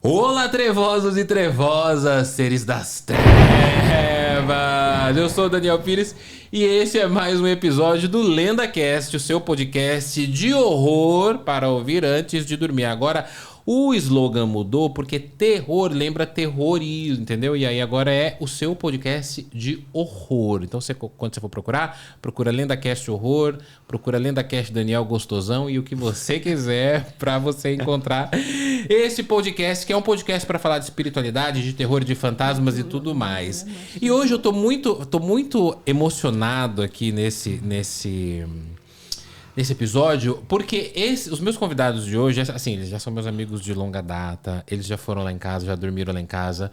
Olá, trevosos e trevosas, seres das trevas! Eu sou o Daniel Pires e esse é mais um episódio do LendaCast, o seu podcast de horror para ouvir antes de dormir. Agora, o slogan mudou porque terror lembra terrorismo, entendeu? E aí agora é o seu podcast de horror. Então, quando você for procurar, procura LendaCast Horror, procura LendaCast Daniel Gostosão e o que você quiser para você encontrar esse podcast, que é um podcast para falar de espiritualidade, de terror, de fantasmas e tudo mais. E hoje eu tô muito emocionado aqui nesse episódio, porque os meus convidados de hoje, assim, eles já são meus amigos de longa data, eles já foram lá em casa, já dormiram lá em casa.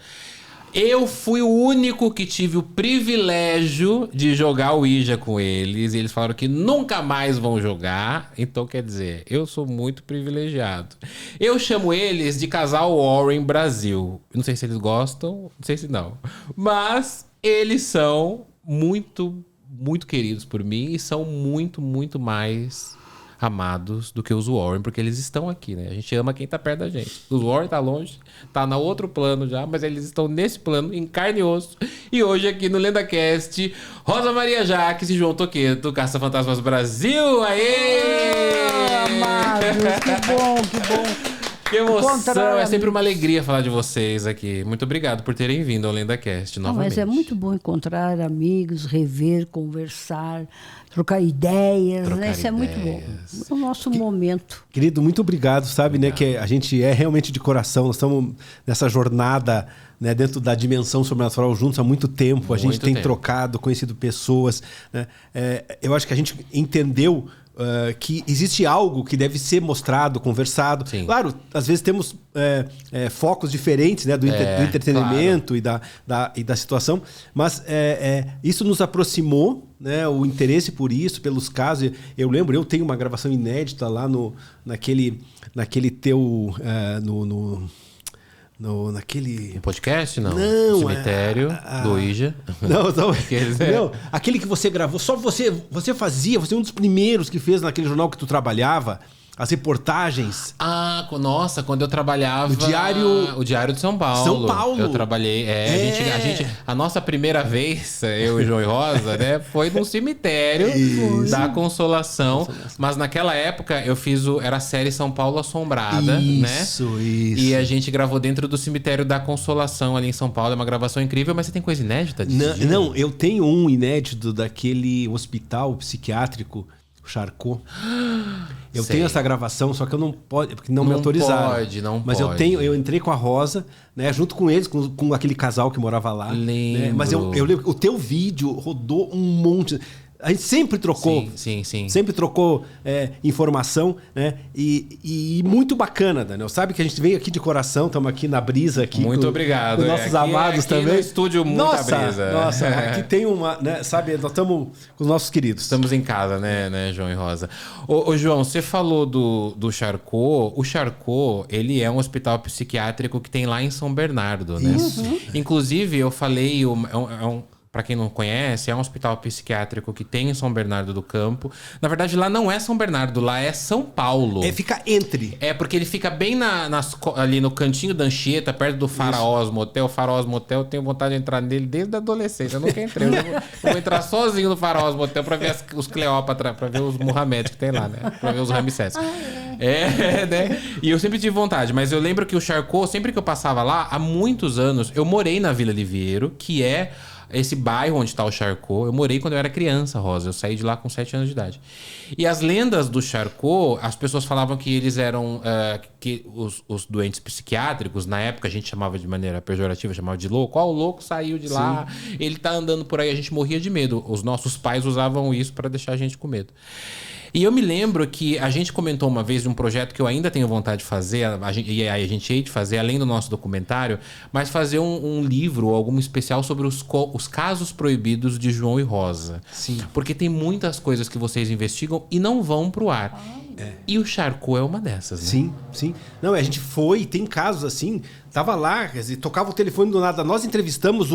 Eu fui o único que tive o privilégio de jogar o Ouija com eles, e eles falaram que nunca mais vão jogar, então quer dizer, eu sou muito privilegiado. Eu chamo eles de casal Warren Brasil. Não sei se eles gostam, não sei se não, mas eles são muito queridos por mim e são muito mais amados do que os Warren, porque eles estão aqui, né? A gente ama quem tá perto da gente. Os Warren tá longe, tá no outro plano já, mas eles estão nesse plano, em carne e osso. E hoje aqui no LendaCast, Rosa Maria Jaques e João Toqueto, Caça Fantasmas Brasil! Aê! Amados, que bom. Que emoção! É sempre uma alegria falar de vocês aqui. Muito obrigado por terem vindo ao LendaCast novamente. Mas é muito bom encontrar amigos, rever, conversar, trocar ideias, né? Isso é muito bom. É o nosso momento. Querido, muito obrigado, sabe, né? Que a gente é realmente de coração. Nós estamos nessa jornada, né, dentro da dimensão sobrenatural juntos há muito tempo. A gente tem trocado, conhecido pessoas, né? Eu acho que a gente entendeu que existe algo que deve ser mostrado, conversado. Sim. Claro, às vezes temos focos diferentes, né, do entretenimento, claro, e da situação, mas isso nos aproximou, né, o interesse por isso, pelos casos. Eu lembro, eu tenho uma gravação inédita lá naquele teu... naquele... podcast, não? Não, Cemitério do Ouija. Não, aquele que você gravou, só você fazia, você é um dos primeiros que fez naquele jornal que tu trabalhava, as reportagens. Ah, nossa, quando eu trabalhava... O Diário de São Paulo. São Paulo. Eu trabalhei... A nossa primeira vez, eu e João e Rosa, né, foi num cemitério da Consolação. Mas naquela época eu fiz era a série São Paulo Assombrada, né? Isso. E a gente gravou dentro do cemitério da Consolação ali em São Paulo. É uma gravação incrível, mas você tem coisa inédita disso? Não, eu tenho um inédito daquele hospital psiquiátrico, Charcot. Eu tenho essa gravação, só que eu não pode, porque não me autorizaram. Mas eu entrei com a Rosa, né, junto com eles, com aquele casal que morava lá. Né, mas eu lembro, o teu vídeo rodou um monte. A gente sempre trocou. Sim. Sempre trocou informação, né? E muito bacana, Daniel. Sabe que a gente veio aqui de coração, estamos aqui na brisa. Aqui muito obrigado. Com nossos amados aqui também. No estúdio, muita brisa. Nossa, aqui tem uma, né? Sabe, nós estamos com os nossos queridos. Estamos em casa, né, João e Rosa? Ô, João, você falou do Charcot. O Charcot, ele é um hospital psiquiátrico que tem lá em São Bernardo, né? Isso. Inclusive, eu falei... Para quem não conhece, é um hospital psiquiátrico que tem em São Bernardo do Campo. Na verdade, lá não é São Bernardo, lá é São Paulo. Fica entre. Porque ele fica bem ali no cantinho da Anchieta, perto do Faraós Motel. O Faraós Motel, eu tenho vontade de entrar nele desde a adolescência. Eu nunca entrei. Eu vou entrar sozinho no Faraós Motel para ver os Cleópatra, para ver os Muhammad que tem lá, né? Para ver os Ramsés. Né? E eu sempre tive vontade. Mas eu lembro que o Charcot, sempre que eu passava lá, há muitos anos, eu morei na Vila Liviero, que é esse bairro onde está o Charcot. Eu morei quando eu era criança, Rosa. Eu saí de lá com 7 anos de idade. E as lendas do Charcot, as pessoas falavam que eles eram... que os doentes psiquiátricos, na época a gente chamava de maneira pejorativa, chamava de louco. O louco saiu de lá, ele tá andando por aí, a gente morria de medo. Os nossos pais usavam isso para deixar a gente com medo. E eu me lembro que a gente comentou uma vez de um projeto que eu ainda tenho vontade de fazer, e aí a gente ia de fazer, além do nosso documentário, mas fazer um livro ou algum especial sobre os casos proibidos de João e Rosa. Sim. Porque tem muitas coisas que vocês investigam e não vão pro ar. E o Charcot é uma dessas, né? Sim. Não, a gente foi, tem casos assim, tava lá, quer dizer, tocava o telefone do nada. Nós entrevistamos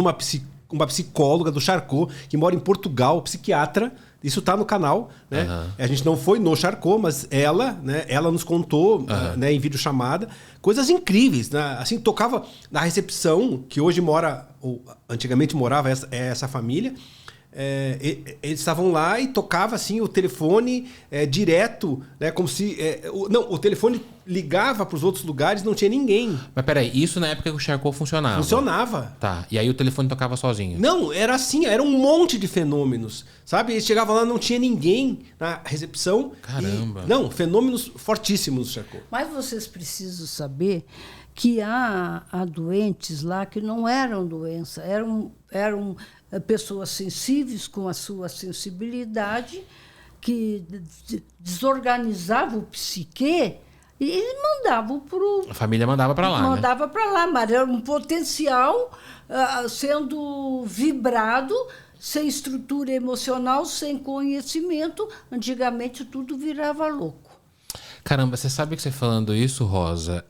uma psicóloga do Charcot, que mora em Portugal, psiquiatra. Isso tá no canal, né? A gente não foi no Charcot, mas ela, né? Ela nos contou, né? Em videochamada, coisas incríveis, né? Assim, tocava na recepção, que hoje mora, ou antigamente morava essa família. Eles estavam lá e tocava assim o telefone direto, né? Como se o telefone ligava para os outros lugares, não tinha ninguém. Mas peraí, isso na época que o Charcot funcionava? Funcionava. Tá. E aí o telefone tocava sozinho? Não, era assim, era um monte de fenômenos, sabe? Eles chegavam lá, não tinha ninguém na recepção. Caramba. Não, fenômenos fortíssimos do Charcot. Mas vocês precisam saber que há doentes lá que não eram doença, eram pessoas sensíveis com a sua sensibilidade, que desorganizavam o psique e mandavam para o... A família mandava para lá, Mandava para lá, mas era um potencial sendo vibrado, sem estrutura emocional, sem conhecimento. Antigamente tudo virava louco. Caramba, você sabe que você falando isso, Rosa,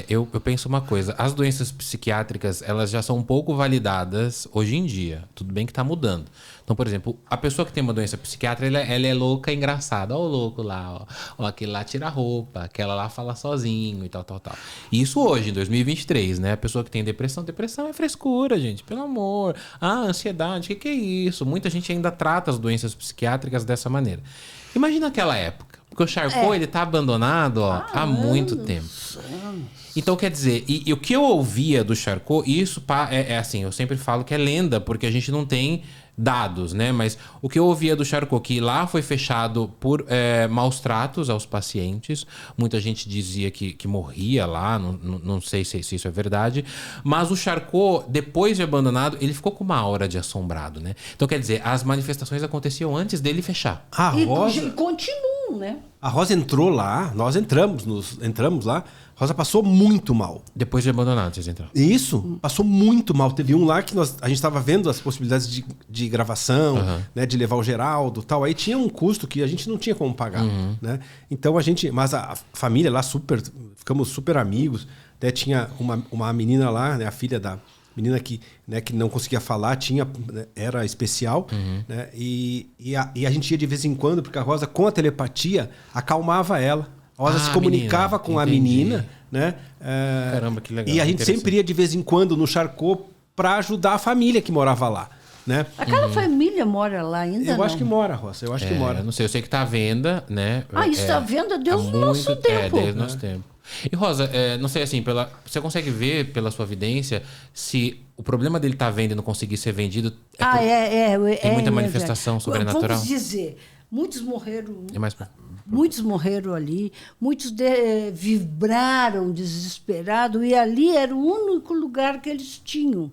eu penso uma coisa. As doenças psiquiátricas, elas já são um pouco validadas hoje em dia. Tudo bem que está mudando. Então, por exemplo, a pessoa que tem uma doença psiquiátrica, ela é louca e engraçada. Ó o louco lá, ó. Aquele lá tira a roupa, aquela lá fala sozinho e tal. Isso hoje, em 2023, né? A pessoa que tem depressão é frescura, gente, pelo amor. Ansiedade, o que é isso? Muita gente ainda trata as doenças psiquiátricas dessa maneira. Imagina aquela época. Porque o Charcot, ele tá abandonado há muito tempo. Então, quer dizer, e o que eu ouvia do Charcot, isso assim, eu sempre falo que é lenda, porque a gente não tem dados, né? Mas o que eu ouvia do Charcot, que lá foi fechado por maus tratos aos pacientes. Muita gente dizia que morria lá, não sei se isso é verdade. Mas o Charcot, depois de abandonado, ele ficou com uma aura de assombrado, né? Então, quer dizer, as manifestações aconteciam antes dele fechar. E continuam, né? A Rosa entrou lá, nós entramos lá. A Rosa passou muito mal. Depois de abandonado, vocês entraram. Isso, passou muito mal. Teve um lá que a gente estava vendo as possibilidades de gravação, né, de levar o Geraldo e tal. Aí tinha um custo que a gente não tinha como pagar. Né? Então mas a família lá, ficamos super amigos. Até tinha uma menina lá, né, a filha da menina que não conseguia falar, era especial. Né, e a gente ia de vez em quando, porque a Rosa, com a telepatia, acalmava ela. A Rosa se comunicava com a menina, né? Caramba, que legal. E a gente sempre ia de vez em quando no Charcot para ajudar a família que morava lá, né? Aquela família mora lá ainda? Eu acho que mora, Rosa. Eu acho que mora. Não sei, eu sei que tá à venda, né? Isso está à venda desde o nosso tempo. Desde o nosso tempo. E Rosa, não sei assim, você consegue ver pela sua evidência se o problema dele tá à venda e não conseguir ser vendido tem muita manifestação sobrenatural? Vamos dizer, muitos morreram. Muitos morreram ali, muitos vibraram desesperados, e ali era o único lugar que eles tinham.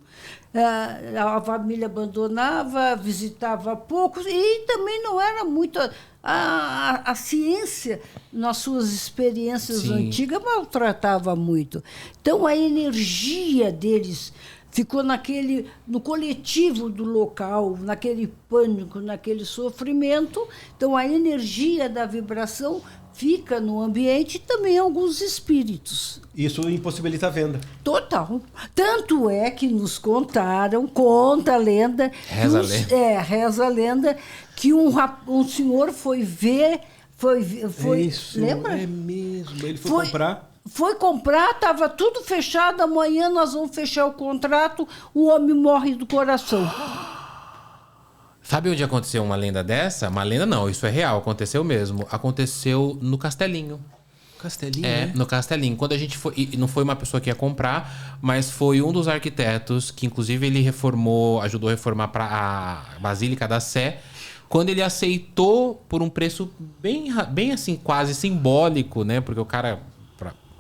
A família abandonava, visitava poucos, e também não era muito... A ciência, nas suas experiências antigas, maltratava muito. Então, a energia deles ficou no coletivo do local, naquele pânico, naquele sofrimento. Então, a energia da vibração fica no ambiente e também alguns espíritos. Isso impossibilita a venda. Total. Tanto é que nos contaram, conta a lenda... Reza a lenda, que um senhor foi ver... Isso, lembra? É mesmo. Ele foi comprar... Foi comprar, estava tudo fechado, amanhã nós vamos fechar o contrato, o homem morre do coração. Sabe onde aconteceu uma lenda dessa? Uma lenda não, isso é real, aconteceu mesmo. Aconteceu no Castelinho. Castelinho, né? No Castelinho. Quando a gente foi... E não foi uma pessoa que ia comprar, mas foi um dos arquitetos, que inclusive ele ajudou a reformar para a Basílica da Sé. Quando ele aceitou por um preço bem assim, quase simbólico, né? Porque o cara...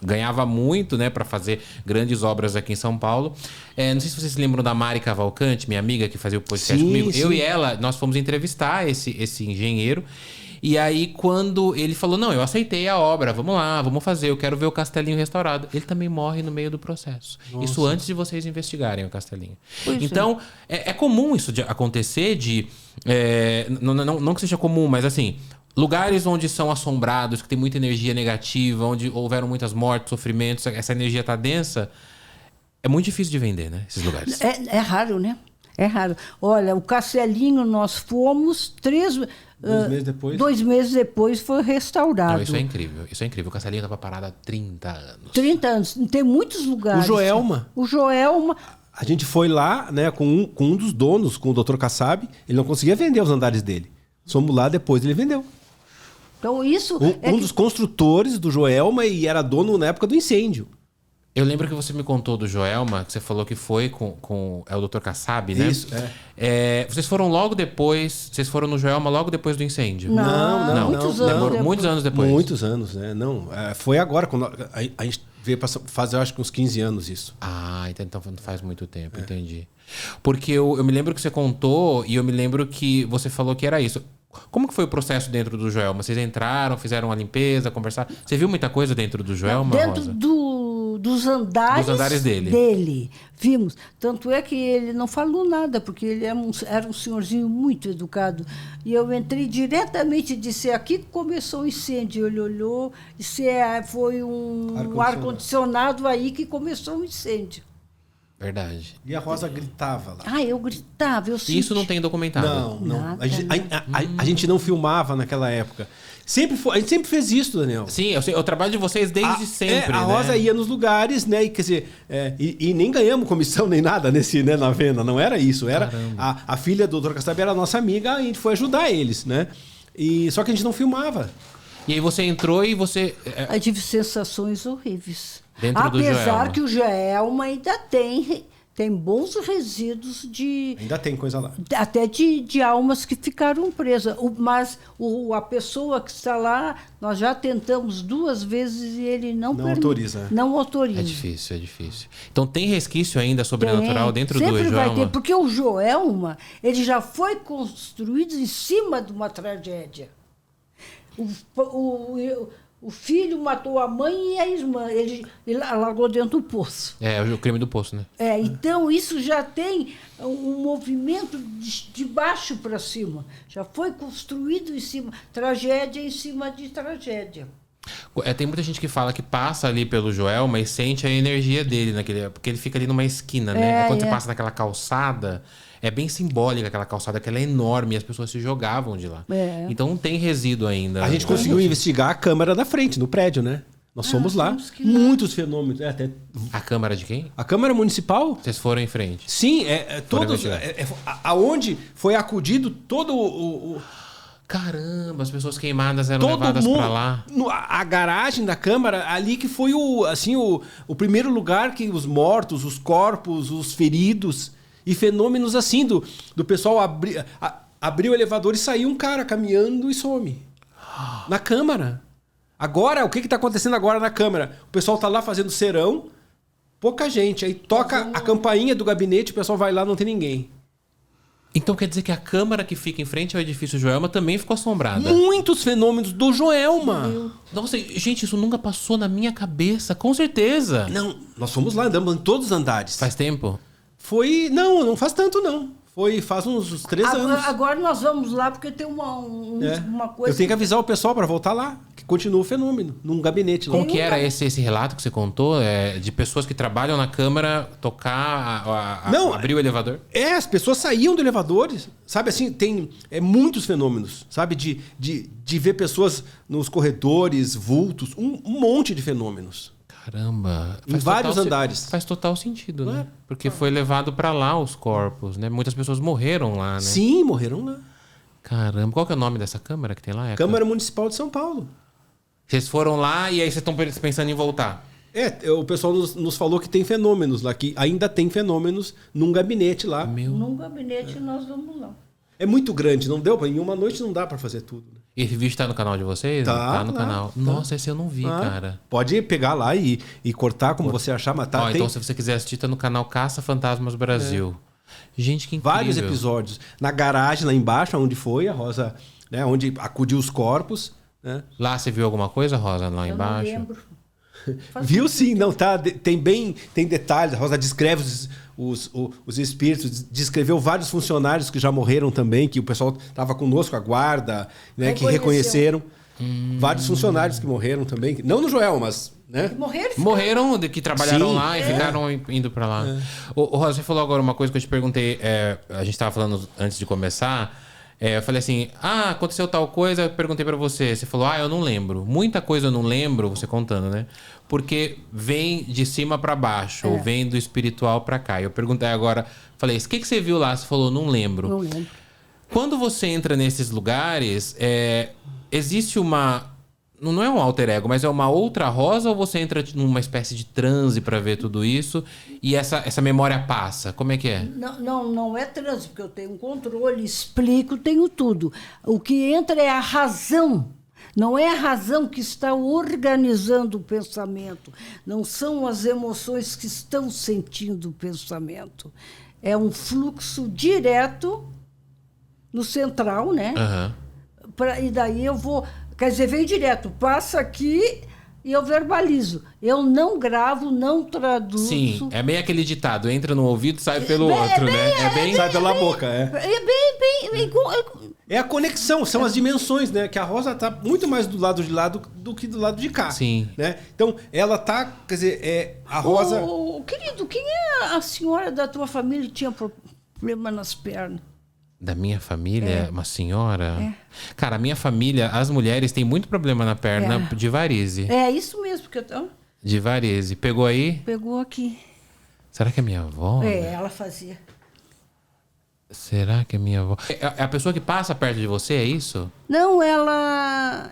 ganhava muito, né, para fazer grandes obras aqui em São Paulo. Não sei se vocês se lembram da Mari Cavalcante, minha amiga que fazia o podcast comigo. Sim. Eu e ela, nós fomos entrevistar esse engenheiro. E aí, quando ele falou, não, eu aceitei a obra, vamos lá, vamos fazer, eu quero ver o Castelinho restaurado. Ele também morre no meio do processo. Nossa. Isso antes de vocês investigarem o Castelinho. Então, é comum isso de acontecer, não que seja comum, mas assim... Lugares onde são assombrados, que tem muita energia negativa, onde houveram muitas mortes, sofrimentos, essa energia tá densa, é muito difícil de vender, né? Esses lugares. É raro, né? É raro. Olha, o Castelinho nós fomos 2 meses depois? 2 meses depois foi restaurado. Não, isso é incrível. Isso é incrível. O Castelinho estava parado há 30 anos. 30 anos. Tem muitos lugares. O Joelma. A gente foi lá, né, com um dos donos, com o Dr. Kassab. Ele não conseguia vender os andares dele. Fomos lá, depois ele vendeu. Então isso... Um dos construtores do Joelma e era dono na época do incêndio. Eu lembro que você me contou do Joelma, que você falou que foi com é o Dr. Kassab, né? Isso, vocês foram logo depois... Vocês foram no Joelma logo depois do incêndio? Não. Muitos anos depois. Muitos anos, né? Não, foi agora, quando a gente veio para fazer, eu acho que uns 15 anos isso. Ah, então não faz muito tempo, entendi. Porque eu me lembro que você contou e eu me lembro que você falou que era isso. Como que foi o processo dentro do Joelma? Vocês entraram, fizeram uma limpeza, conversaram? Você viu muita coisa dentro do Joelma, Dentro Rosa? dos andares dele. Vimos. Tanto é que ele não falou nada, porque ele era um senhorzinho muito educado. E eu entrei diretamente e disse, aqui que começou o incêndio. Ele olhou e disse, foi um ar-condicionado aí que começou o incêndio. Verdade. E a Rosa gritava lá. Eu gritava, eu sentia. Isso não tem documentado? Não. A gente não filmava naquela época. A gente sempre fez isso, Daniel. Sim, eu sei, o trabalho de vocês desde sempre, a Rosa ia nos lugares, né? E, quer dizer, e nem ganhamos comissão nem nada na venda. Não era isso. Era a filha do Dr. Kassab era nossa amiga, a gente foi ajudar eles, né? Só que a gente não filmava. E aí você entrou e você... Eu tive sensações horríveis. Dentro do Joelma. Apesar que o Joelma ainda tem bons resíduos de... Ainda tem coisa lá. Até de almas que ficaram presas. Mas a pessoa que está lá, nós já tentamos 2 vezes e ele não autoriza. Não autoriza. É difícil. Então tem resquício ainda sobrenatural dentro do Joelma? Sempre vai ter, porque o Joelma, ele já foi construído em cima de uma tragédia. O filho matou a mãe e a irmã. Ele largou dentro do poço. O crime do poço, né? Então isso já tem um movimento de baixo para cima. Já foi construído em cima. Tragédia em cima de tragédia. Tem muita gente que fala que passa ali pelo Joelma e sente a energia dele, porque ele fica ali numa esquina, né? Quando você passa naquela calçada... É bem simbólica aquela calçada, que ela é enorme e as pessoas se jogavam de lá. Então não tem resíduo ainda. A gente conseguiu investigar a câmara da frente, no prédio, né? Nós fomos lá. Muitos fenômenos. A Câmara de quem? A Câmara Municipal. Vocês foram em frente? Sim, todos. Aonde foi acudido todo o... Caramba, as pessoas queimadas eram levadas para lá. A garagem da Câmara, ali que foi o primeiro lugar que os mortos, os corpos, os feridos... E fenômenos assim, do pessoal abrir o elevador e sair um cara caminhando e some. Na Câmara. Agora, o que está acontecendo agora na Câmara? O pessoal está lá fazendo serão, pouca gente. Aí toca a campainha do gabinete, o pessoal vai lá, não tem ninguém. Então quer dizer que a Câmara que fica em frente ao edifício Joelma também ficou assombrada? Muitos fenômenos do Joelma. Nossa, gente, isso nunca passou na minha cabeça, com certeza. Não, nós fomos lá, andamos em todos os andares. Faz tempo? Não faz tanto não. Faz uns 3 anos. Agora nós vamos lá porque tem uma coisa... Eu tenho que avisar o pessoal para voltar lá, que continua o fenômeno, num gabinete lá. Como que era esse relato que você contou? De pessoas que trabalham na Câmara tocar, abrir o elevador? As pessoas saíam do elevador, sabe assim, tem muitos fenômenos, sabe? De ver pessoas nos corredores, vultos, um monte de fenômenos. Caramba. Em vários andares. Faz total sentido, né? Porque foi levado para lá os corpos, né? Muitas pessoas morreram lá, né? Sim, morreram lá. Caramba. Qual que é o nome dessa Câmara que tem lá? Câmara Municipal de São Paulo. Vocês foram lá e aí vocês estão pensando em voltar? O pessoal nos falou que tem fenômenos lá, que ainda tem fenômenos num gabinete lá. Num gabinete nós vamos lá. É muito grande, não deu? Em uma noite não dá para fazer tudo. Né? Esse vídeo tá no canal de vocês? Tá no canal. Tá. Nossa, esse eu não vi, cara. Pode pegar lá e cortar como você achar, mas tá. Então, se você quiser assistir, tá no canal Caça Fantasmas Brasil. Gente, que incrível. Vários episódios. Na garagem, lá embaixo, onde foi a Rosa, né? Onde acudiu os corpos. Né? Lá você viu alguma coisa, Rosa, lá embaixo? Eu não lembro. Viu sim, não tá? Tem detalhes. A Rosa descreve os espíritos, descreveu vários funcionários que já morreram também, que o pessoal estava conosco, a guarda, né, que reconheceram. Vários funcionários que morreram também. Não no Joel, mas... Né? Morreram, que trabalharam lá e ficaram indo pra lá. O Rosa, você falou agora uma coisa que eu te perguntei. A gente tava falando antes de começar. Eu falei assim, aconteceu tal coisa, eu perguntei pra você. Você falou, eu não lembro. Muita coisa eu não lembro, você contando, né? Porque vem de cima pra baixo, ou vem do espiritual pra cá. Eu perguntei agora, falei, o que você viu lá? Você falou, não lembro. Não lembro. Quando você entra nesses lugares, existe uma... Não é um alter ego, mas é uma outra Rosa, ou você entra numa espécie de transe pra ver tudo isso e essa memória passa? Como é que é? Não é transe, porque eu tenho um controle, explico, tenho tudo. O que entra é a razão. Não é a razão que está organizando o pensamento. Não são as emoções que estão sentindo o pensamento. É um fluxo direto no central, né? E daí eu vou... Quer dizer, vem direto, passa aqui e eu verbalizo. Eu não gravo, não traduzo. Sim, é bem aquele ditado, entra no ouvido, sai pelo outro, né? Sai pela boca, É a conexão, são as dimensões, né? Que a Rosa tá muito mais do lado de lá do que do lado de cá. Sim. Né? Então, ela tá, quer dizer, a Rosa... Querido, quem é a senhora da tua família que tinha problema nas pernas? Da minha família, uma senhora? Cara, a minha família, as mulheres têm muito problema na perna de varize. É isso mesmo que eu tô... De varize. Pegou aí? Pegou aqui. Será que é minha avó? Ela fazia. Será que é minha avó? É a pessoa que passa perto de você, é isso? Não, ela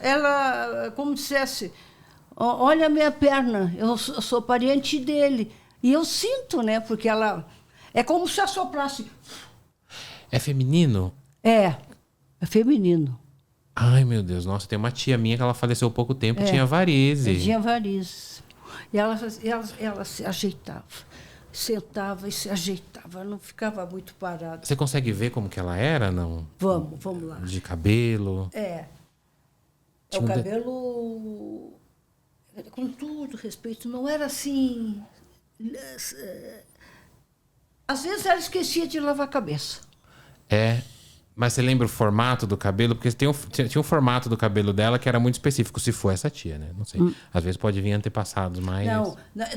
como dissesse, olha a minha perna, eu sou parente dele. E eu sinto, né? Porque ela... É como se assoprasse... É feminino? É feminino. Ai, meu Deus. Nossa, tem uma tia minha que ela faleceu há pouco tempo, tinha varize. Tinha varize. E ela se ajeitava. Sentava e se ajeitava. Não ficava muito parada. Você consegue ver como que ela era, não? Vamos lá. De cabelo? O cabelo... Com todo respeito, não era assim... Às vezes ela esquecia de lavar a cabeça. Mas você lembra o formato do cabelo? Porque tinha um formato do cabelo dela que era muito específico, se for essa tia, né? Não sei. Às vezes pode vir antepassados, mas...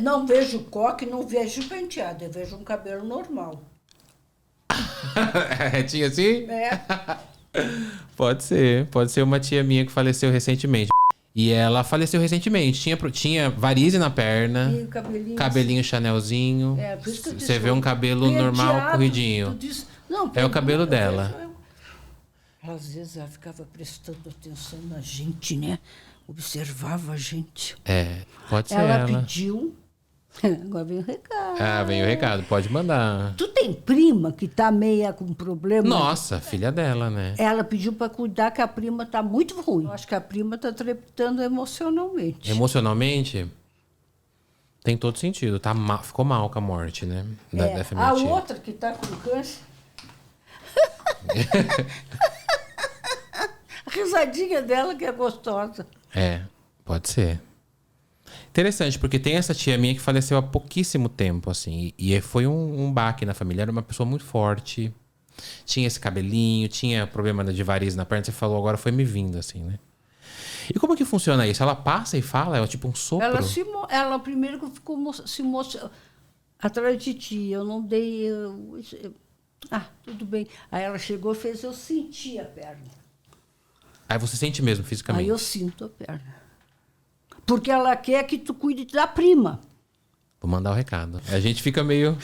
Não vejo coque, não vejo penteado. Eu vejo um cabelo normal. Tinha assim? Pode ser uma tia minha que faleceu recentemente. E ela faleceu recentemente. Tinha varize na perna, e cabelinho assim. Chanelzinho. Por isso que eu disse, você vê um cabelo normal, corridinho. É o cabelo dela. Às vezes ela ficava prestando atenção na gente, né? Observava a gente. Pode ser ela pediu... Agora vem o recado. Vem o recado. Pode mandar. Tu tem prima que tá meia com problema? Nossa, filha dela, né? Ela pediu para cuidar que a prima tá muito ruim. Eu acho que a prima tá trepidando emocionalmente. Emocionalmente? Tem todo sentido. Ficou mal com a morte, né? A outra que tá com câncer... A risadinha dela que é gostosa. Pode ser. Interessante, porque tem essa tia minha que faleceu há pouquíssimo tempo, assim. E foi um baque na família. Era uma pessoa muito forte. Tinha esse cabelinho, tinha problema de variz na perna. Você falou, agora foi me vindo, assim, né? E como que funciona isso? Ela passa e fala? É tipo um sopro? Ela primeiro ficou se mostrando atrás de ti. Eu não dei... tudo bem. Aí ela chegou e fez eu sentir a perna. Aí você sente mesmo, fisicamente? Aí eu sinto a perna. Porque ela quer que tu cuide da prima. Vou mandar o recado. A gente fica meio...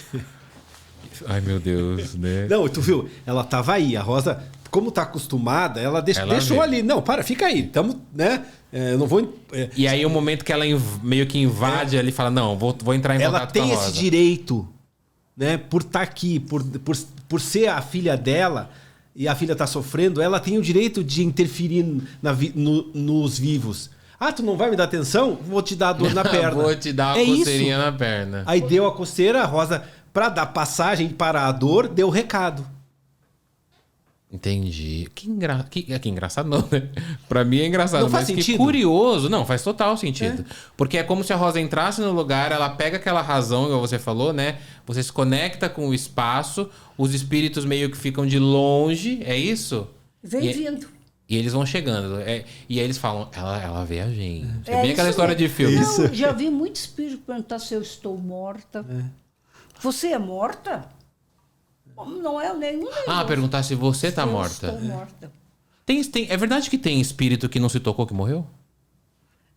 Ai, meu Deus, né? Não, tu viu? Ela tava aí. A Rosa, como tá acostumada, ela deixou ali. Não, fica aí. Tamo, né? Eu não vou... E aí o momento que ela meio que invade ali, fala, não, vou entrar em contato com a Rosa. Ela tem esse direito, né? Por estar aqui, por ser a filha dela... E a filha tá sofrendo, ela tem o direito de interferir nos vivos. Tu não vai me dar atenção? Vou te dar a dor na perna. Vou te dar uma coceirinha na perna. Aí deu a coceira, a Rosa, pra dar passagem para a dor, deu o recado. Entendi. Que engraçado não, né? Pra mim é engraçado, não faz mas sentido. Que curioso. Não, faz total sentido. Porque é como se a Rosa entrasse no lugar, ela pega aquela razão, igual você falou, né? Você se conecta com o espaço, os espíritos meio que ficam de longe, é isso? Vem vindo. E eles vão chegando. E aí eles falam, ela vê a gente. É bem aquela história de filme. Eu já vi muito espírito perguntar se eu estou morta. Você é morta? Não é nenhum. Perguntar se você está morta. Eu estou morta. É verdade que tem espírito que não se tocou que morreu?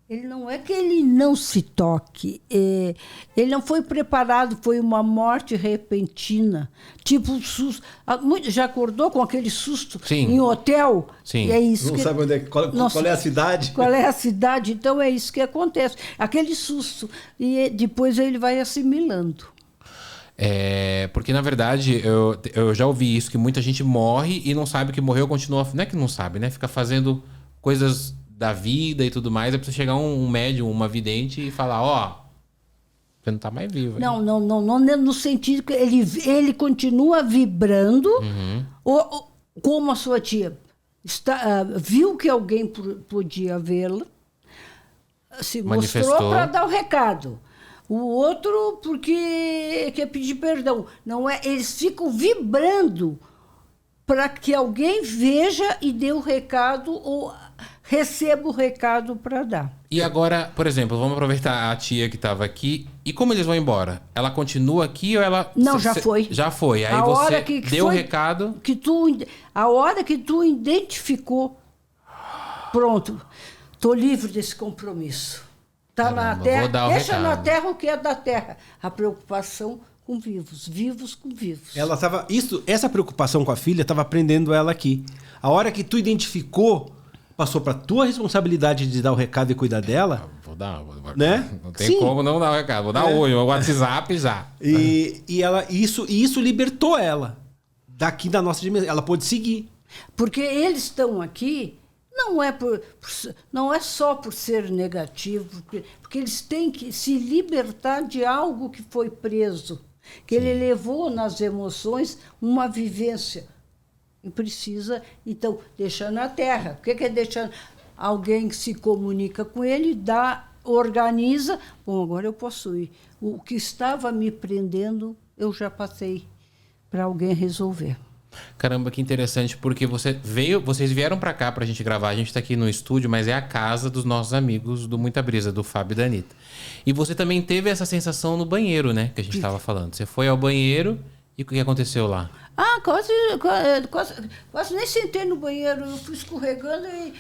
Ele não é que ele não se toque. Ele não foi preparado, foi uma morte repentina. Tipo um susto. Já acordou com aquele susto em hotel? Sim. E é isso não sabe onde qual é a cidade? Qual é a cidade? Então é isso que acontece. Aquele susto. E depois ele vai assimilando. Porque, na verdade, eu já ouvi isso, que muita gente morre e não sabe que morreu, continua... Não é que não sabe, né? Fica fazendo coisas da vida e tudo mais. É preciso chegar um médium, uma vidente e falar, você não tá mais vivo. Não, no sentido que ele continua vibrando, como a sua tia viu que alguém podia vê-la, se mostrou para dar o recado. O outro porque quer pedir perdão. Não é, eles ficam vibrando para que alguém veja e dê o recado ou receba o recado para dar. E agora, por exemplo, vamos aproveitar a tia que estava aqui. E como eles vão embora? Ela continua aqui ou ela... Não, já foi. Já foi. Aí você deu o recado... A hora que tu identificou, pronto, estou livre desse compromisso. Está na terra, deixa na terra o que é da terra. A preocupação com vivos, vivos com vivos. Ela estava... Essa preocupação com a filha estava prendendo ela aqui. A hora que tu identificou... Passou para tua responsabilidade de dar o recado e cuidar dela. Vou dar, né? Não tem como não dar o recado. Vou dar hoje, o WhatsApp já. E isso libertou ela daqui da nossa dimensão. Ela pôde seguir. Porque eles estão aqui, não é só por ser negativo, porque eles têm que se libertar de algo que foi preso, que ele levou nas emoções uma vivência. E precisa, então, deixar na terra. O que é deixar? Alguém que se comunica com ele, organiza. Bom, agora eu posso ir. O que estava me prendendo, eu já passei para alguém resolver. Caramba, que interessante, porque vocês vieram para cá para a gente gravar. A gente está aqui no estúdio, mas é a casa dos nossos amigos do Muita Brisa, do Fábio e da Anitta. E você também teve essa sensação no banheiro, né? Que a gente estava falando. Você foi ao banheiro e o que aconteceu lá? Quase nem sentei no banheiro. Eu fui escorregando e,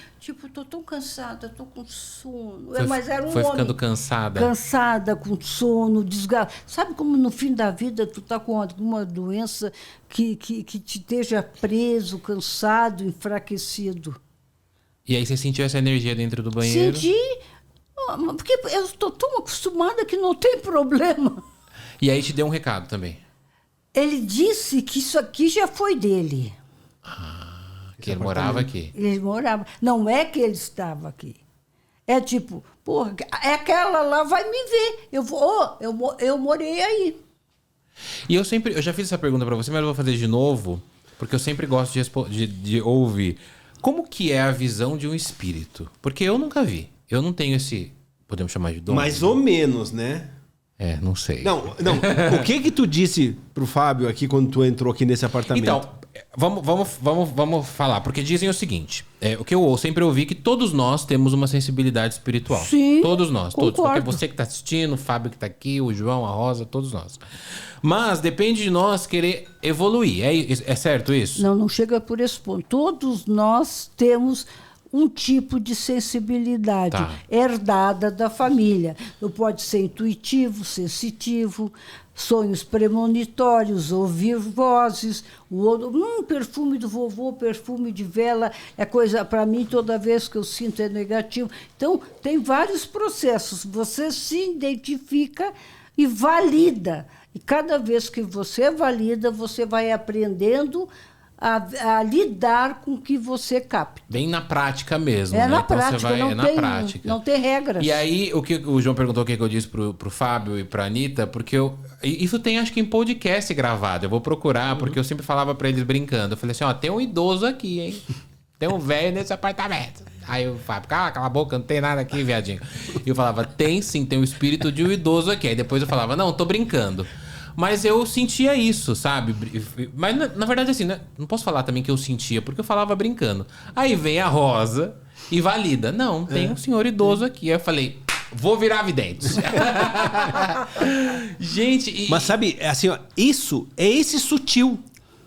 tô tão cansada, tô com sono. Mas era um homem. Foi ficando cansada? Cansada, com sono, desgaste. Sabe como no fim da vida tu tá com alguma doença que te esteja preso, cansado, enfraquecido? E aí você sentiu essa energia dentro do banheiro? Senti, porque eu estou tão acostumada que não tem problema. E aí te deu um recado também? Ele disse que isso aqui já foi dele. Que ele morava aqui. Ele morava. Não é que ele estava aqui. É tipo, é aquela lá, vai me ver. Eu morei aí. E eu já fiz essa pergunta para você, mas eu vou fazer de novo, porque eu sempre gosto de ouvir. Como que é a visão de um espírito? Porque eu nunca vi. Eu não tenho esse... Podemos chamar de dom? Mais ou menos, né? Não sei. Não. O que tu disse pro Fábio aqui quando tu entrou aqui nesse apartamento? Então, vamos falar. Porque dizem o seguinte. O que eu sempre ouvi que todos nós temos uma sensibilidade espiritual. Sim, todos nós. concordo. Todos. Porque você que tá assistindo, o Fábio que tá aqui, o João, a Rosa, todos nós. Mas depende de nós querer evoluir. É certo isso? Não chega por esse ponto. Todos nós temos um tipo de sensibilidade herdada da família. Não pode ser intuitivo, sensitivo, sonhos premonitórios, ouvir vozes, perfume do vovô, perfume de vela, é coisa, para mim, toda vez que eu sinto é negativo. Então, tem vários processos. Você se identifica e valida. E cada vez que você valida, você vai aprendendo a lidar com o que você capta. Bem na prática mesmo. Na então prática, não tem regras. E aí, o que o João perguntou, o que eu disse pro Fábio e pra Anitta, porque isso tem, acho que em podcast gravado. Eu vou procurar, porque eu sempre falava pra eles brincando. Eu falei assim, tem um idoso aqui, hein? Tem um velho nesse apartamento. Aí o Fábio, cala a boca, não tem nada aqui, viadinho. E eu falava, tem sim, tem o espírito de um idoso aqui. Aí depois eu falava, não, tô brincando. Mas eu sentia isso, sabe? Mas na verdade, assim, né? Não posso falar também que eu sentia, porque eu falava brincando. Aí vem a Rosa e valida. Não, tem um senhor idoso aqui. Aí eu falei, vou virar vidente. Gente... Mas sabe, assim, ó, isso é esse sutil.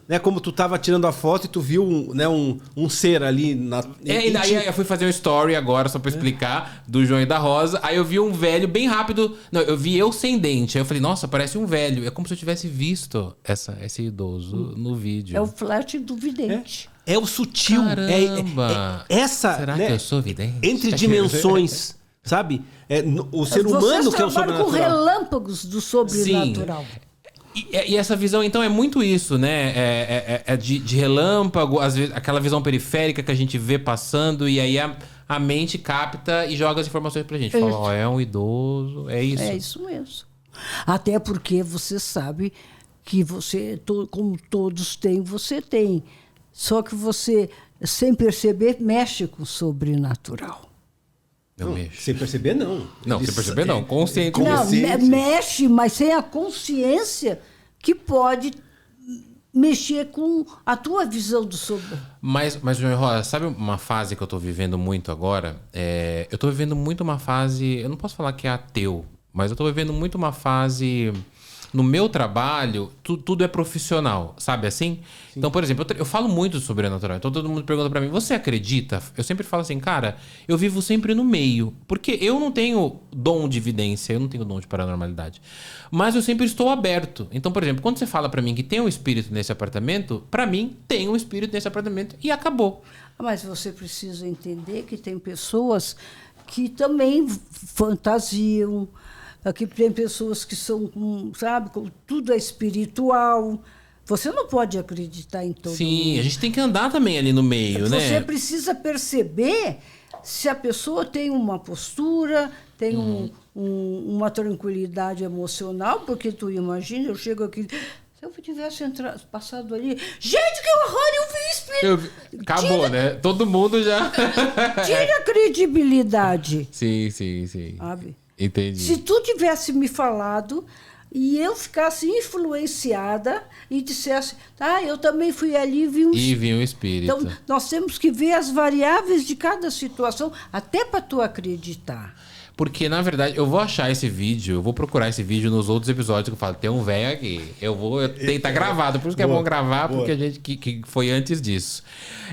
Né, como tu tava tirando a foto e tu viu um ser ali e daí eu fui fazer um story agora, só pra explicar, do João e da Rosa. Aí eu vi um velho bem rápido. Não, eu vi eu sem dente. Aí eu falei, nossa, parece um velho. É como se eu tivesse visto esse idoso no vídeo. É o flash do vidente. É o sutil. Caramba! Essa, será né, que eu sou vidente? Entre dimensões, sabe? O ser humano que é o sobrenatural. Com relâmpagos do sobrenatural. Sim. E essa visão, então, é muito isso, né? É de relâmpago, às vezes, aquela visão periférica que a gente vê passando, e aí a mente capta e joga as informações pra gente. Fala, ó, é um idoso, é isso. É isso mesmo. Até porque você sabe que você, como todos têm, você tem. Só que você, sem perceber, mexe com o sobrenatural. Eu mexo. Sem perceber, não. Não, sem perceber, não. Consciente. Não, mexe, mas sem a consciência que pode mexer com a tua visão do sobre. Mas João Rosa, sabe uma fase que eu tô vivendo muito agora? Eu tô vivendo muito uma fase... Eu não posso falar que é ateu, mas eu tô vivendo muito uma fase... No meu trabalho, tudo é profissional, sabe assim? Sim. Então, por exemplo, eu falo muito sobre sobrenatural. Então todo mundo pergunta pra mim, você acredita? Eu sempre falo assim, cara, eu vivo sempre no meio. Porque eu não tenho dom de evidência, eu não tenho dom de paranormalidade. Mas eu sempre estou aberto. Então, por exemplo, quando você fala pra mim que tem um espírito nesse apartamento, pra mim tem um espírito nesse apartamento e acabou. Mas você precisa entender que tem pessoas que também fantasiam. Aqui tem pessoas que são, sabe, tudo é espiritual. Você não pode acreditar em todo mundo. Sim, a gente tem que andar também ali no meio, né? Você precisa perceber se a pessoa tem uma postura, tem uma tranquilidade emocional, porque tu imagina, eu chego aqui... Se eu tivesse passado ali... Gente, que horror, eu vi espírito! Acabou, né? Todo mundo já... Tira a credibilidade. Sim. Sabe? Entendi. Se tu tivesse me falado e eu ficasse influenciada e dissesse, eu também fui ali e vi um espírito. Então, nós temos que ver as variáveis de cada situação, até para tu acreditar. Porque, na verdade, eu vou achar esse vídeo, eu vou procurar esse vídeo nos outros episódios que eu falo, tem um velho aqui. Tá gravado, por isso que é bom gravar, porque a gente que foi antes disso.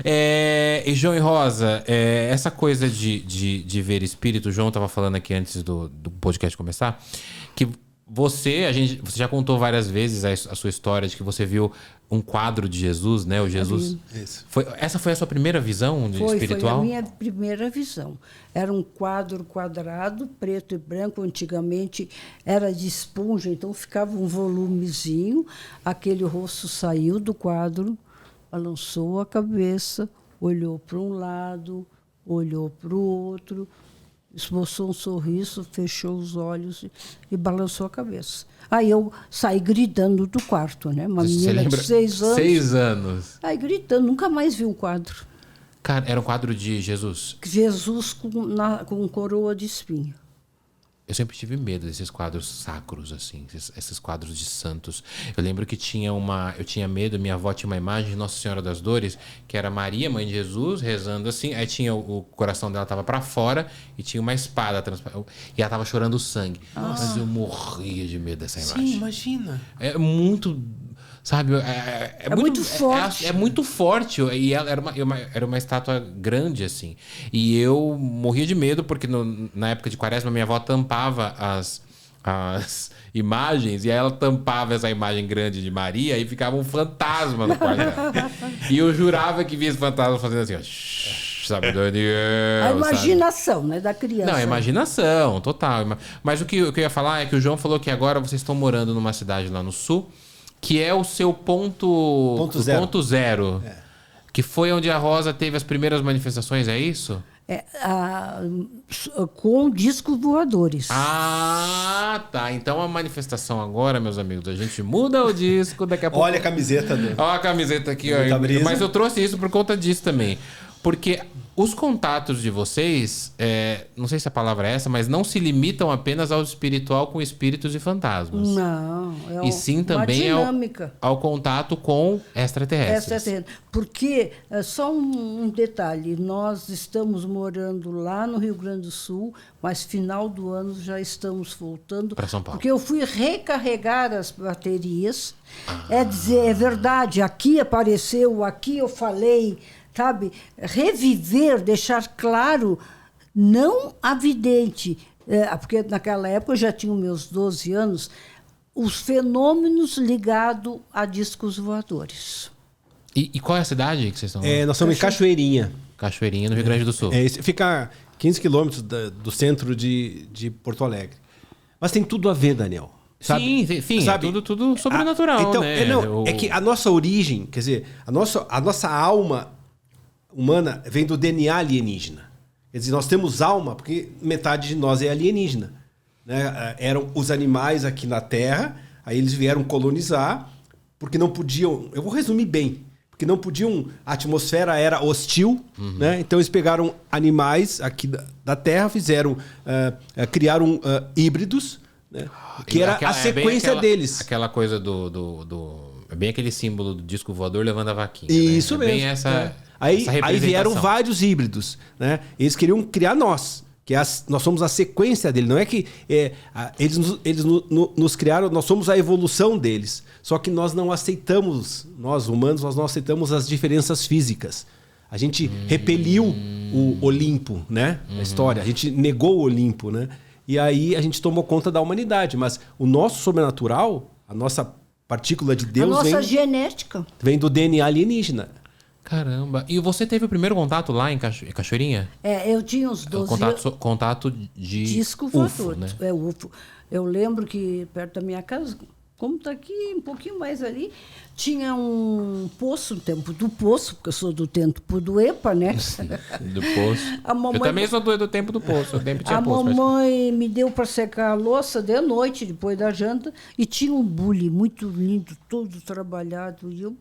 E João e Rosa, essa coisa de ver espírito, o João estava falando aqui antes do podcast começar, que você já contou várias vezes a sua história de que você viu um quadro de Jesus, né? O Jesus. Essa foi a sua primeira visão espiritual? Foi a minha primeira visão. Era um quadro quadrado, preto e branco. Antigamente era de esponja, então ficava um volumezinho. Aquele rosto saiu do quadro, balançou a cabeça, olhou para um lado, olhou para o outro, esboçou um sorriso, fechou os olhos e balançou a cabeça. Aí eu saí gritando do quarto, né? Uma menina de 6 anos. 6 anos. Aí gritando, nunca mais vi um quadro. Cara, era um quadro de Jesus? Jesus com coroa de espinho. Eu sempre tive medo desses quadros sacros, assim, esses quadros de santos. Eu lembro que eu tinha medo, minha avó tinha uma imagem de Nossa Senhora das Dores, que era Maria, mãe de Jesus, rezando assim, aí tinha o coração dela tava para fora e tinha uma espada e ela tava chorando sangue. Mas eu morria de medo dessa imagem. Sim, imagina. É muito... Sabe, é muito forte. É muito forte. E ela era uma estátua grande, assim. E eu morria de medo, porque na época de Quaresma, minha avó tampava as imagens, e aí ela tampava essa imagem grande de Maria e ficava um fantasma no quarto dela. E eu jurava que via esse fantasma fazendo assim, ó. Sabe, Daniel. A imaginação, sabe? Né, da criança. Não, a imaginação, total. Mas o que eu ia falar é que o João falou que agora vocês estão morando numa cidade lá no sul, que é o seu ponto zero. Que foi onde a Rosa teve as primeiras manifestações, é isso? Com discos voadores. Ah, tá. Então a manifestação agora, meus amigos, a gente muda o disco, daqui a pouco... Olha a camiseta dele. Olha a camiseta aqui, ó. Mas eu trouxe isso por conta disso também. Porque os contatos de vocês, não sei se a palavra é essa, mas não se limitam apenas ao espiritual com espíritos e fantasmas. Não. E sim também ao contato com extraterrestres. Porque, só um detalhe, nós estamos morando lá no Rio Grande do Sul, mas final do ano já estamos voltando. Para São Paulo. Porque eu fui recarregar as baterias. É verdade, aqui apareceu, aqui eu falei... Sabe, reviver, deixar claro, não avidente, porque naquela época eu já tinha meus 12 anos, os fenômenos ligados a discos voadores. E qual é a cidade que vocês estão? Nós estamos em Cachoeirinha. Cachoeirinha, no Rio Grande do Sul. Fica 15 quilômetros do centro de Porto Alegre. Mas tem tudo a ver, Daniel. Sabe? Sim, sabe? Tudo sobrenatural, então, né? É que a nossa origem, quer dizer, a nossa alma humana vem do DNA alienígena. Quer dizer, nós temos alma porque metade de nós é alienígena. Né? Eram os animais aqui na Terra, aí eles vieram colonizar, porque não podiam... Eu vou resumir bem. Porque não podiam... A atmosfera era hostil, né? Então eles pegaram animais aqui da Terra, criaram híbridos, né? Que era a sequência deles. Aquela coisa é bem aquele símbolo do disco voador levando a vaquinha. Isso né? mesmo. Bem essa Aí vieram vários híbridos, né? Eles queriam criar nós, nós somos a sequência dele. Não é que eles nos criaram, nós somos a evolução deles. Só que nós não aceitamos, nós humanos, nós não aceitamos as diferenças físicas. A gente repeliu o Olimpo, né? Na história, a gente negou o Olimpo, né? E aí a gente tomou conta da humanidade. Mas o nosso sobrenatural, a nossa partícula de Deus, a nossa genética vem do DNA alienígena. Caramba. E você teve o primeiro contato lá em Cachoeirinha? Eu tinha uns 12 anos. Contato de disco voador, né? UFO. Eu lembro que perto da minha casa, como está aqui, um pouquinho mais ali, tinha um poço, no tempo do poço, porque eu sou do tempo do EPA, né? Do poço. Eu também sou do tempo do poço. A mamãe me deu para secar a louça de noite, depois da janta, e tinha um bule muito lindo, todo trabalhado, e eu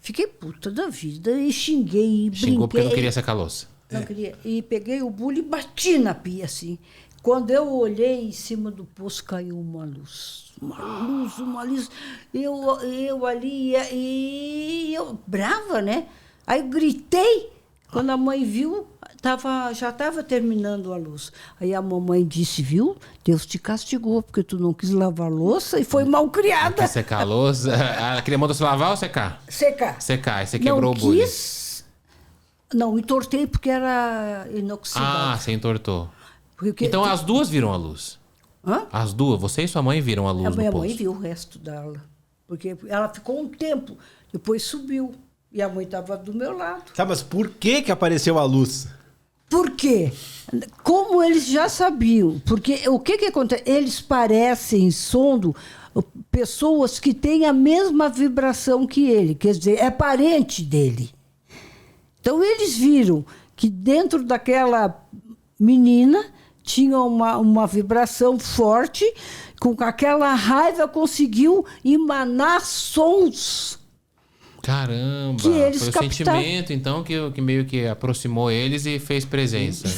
fiquei puta da vida e xinguei e brinquei. Xingou porque não queria secar a louça. Não queria. E peguei o bule e bati na pia, assim. Quando eu olhei, em cima do poço caiu uma luz. Uma luz. Eu ali, e eu brava, né? Aí eu gritei. Quando a mãe viu, já estava terminando a luz. Aí a mamãe disse, viu? Deus te castigou, porque tu não quis lavar a louça e foi mal criada. Quer secar a louça? Ela queria mandar você lavar ou secar? Secar. Aí você quebrou o bule. Não, entortei porque era inoxidável. Você entortou. Então as duas viram a luz? Hã? As duas, você e sua mãe viram a luz no poço? A minha mãe viu o resto dela. Porque ela ficou um tempo, depois subiu. E a mãe estava do meu lado. Tá, mas por que apareceu a luz? Por quê? Como eles já sabiam. Porque o que acontece? Eles parecem, pessoas que têm a mesma vibração que ele. Quer dizer, é parente dele. Então, eles viram que dentro daquela menina tinha uma vibração forte, com aquela raiva conseguiu emanar sons. Caramba! Que eles foi o sentimento, então, que meio que aproximou eles e fez presença.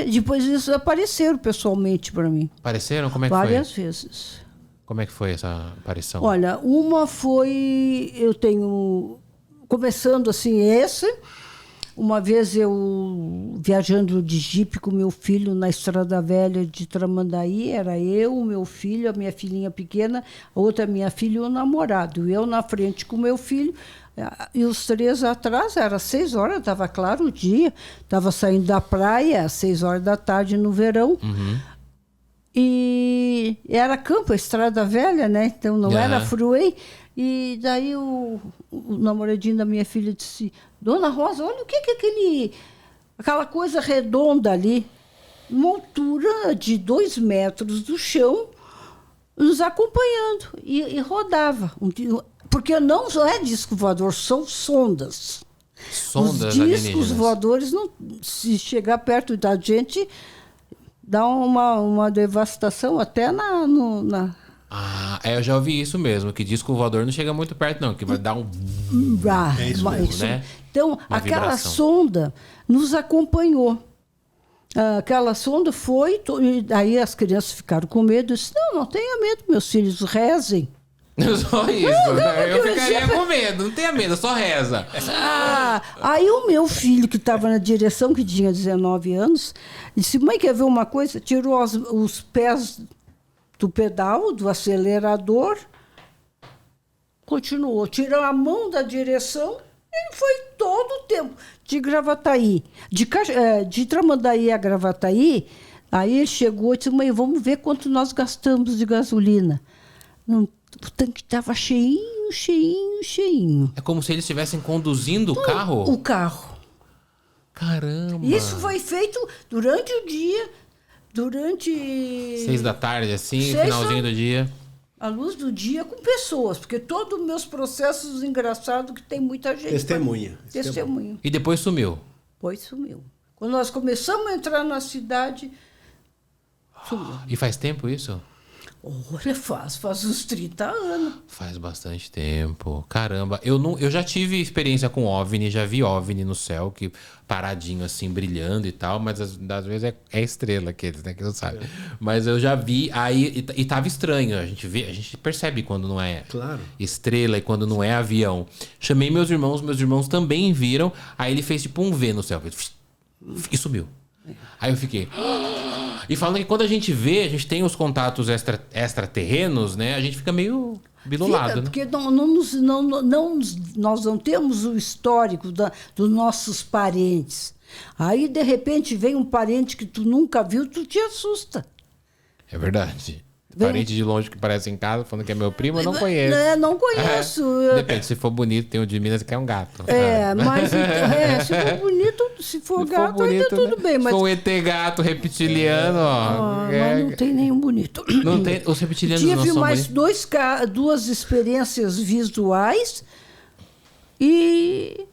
Depois eles apareceram pessoalmente para mim. Apareceram? Como é que Várias foi? Vezes. Como é que foi essa aparição? Olha, uma foi... Eu tenho... Começando assim, uma vez eu viajando de jipe com meu filho na Estrada Velha de Tramandaí, era eu, o meu filho, a minha filhinha pequena, a outra minha filha e o namorado. Eu na frente com o meu filho, e os três atrás, era 6 horas, estava claro o dia, estava saindo da praia às 6 horas da tarde no verão. E era campo, a Estrada Velha, né? Então não era freeway. E daí o namoradinho da minha filha disse, Dona Rosa, olha o que é aquela coisa redonda ali, uma altura de 2 metros do chão, nos acompanhando, e rodava. Porque não é disco voador, são sondas. Os discos voadores, se chegar perto da gente, dá uma devastação até Eu já ouvi isso mesmo, que disco voador não chega muito perto, não, que vai dar um... É isso mesmo, né? Então, Uma aquela vibração. sonda nos acompanhou. Aquela sonda foi, e daí as crianças ficaram com medo. Eu disse, não tenha medo, meus filhos, rezem. Só isso. Eu eu ficaria sempre- com medo, não tenha medo, só reza. Aí o meu filho, que estava na direção, que tinha 19 anos, disse, mãe, quer ver uma coisa? Tirou os pés do pedal, do acelerador, continuou. Tirou a mão da direção, ele foi todo o tempo. De Gravataí, de Tramandaí a Gravataí, aí ele chegou e disse, mãe, vamos ver quanto nós gastamos de gasolina. O tanque estava cheinho. É como se eles estivessem conduzindo o carro? O carro. Caramba. Isso foi feito durante o dia, durante... 6 da tarde, assim, 6 finalzinho do dia. A luz do dia com pessoas, porque todos os meus processos engraçados que tem muita gente. Testemunha. Testemunho. E depois sumiu. Pois sumiu. Quando nós começamos a entrar na cidade, sumiu. E faz tempo isso? Olha, faz uns 30 anos. Faz bastante tempo. Caramba. Eu já tive experiência com OVNI, já vi OVNI no céu, que paradinho assim, brilhando e tal, mas às vezes é estrela aqueles, né, que não sabe. Mas eu já vi, aí, e tava estranho. A gente percebe quando não é estrela e quando não é avião. Chamei meus irmãos também viram, aí ele fez tipo um V no céu. E sumiu. Aí eu fiquei... E falando que quando a gente vê, a gente tem os contatos extraterrenos, né? A gente fica meio bilulado, né? Porque nós não temos o histórico dos nossos parentes. Aí, de repente, vem um parente que tu nunca viu, tu te assusta. É verdade. Parente de longe que parece em casa, falando que é meu primo, eu não conheço. Não conheço. Depende, se for bonito, tem um de Minas que é um gato. Mas se for bonito, se for gato, bonito, ainda tudo bem. Se Mas for um ET gato reptiliano, mas não tem nenhum bonito. Não tem, os reptilianos não Tive são mais bonitos. duas experiências visuais e...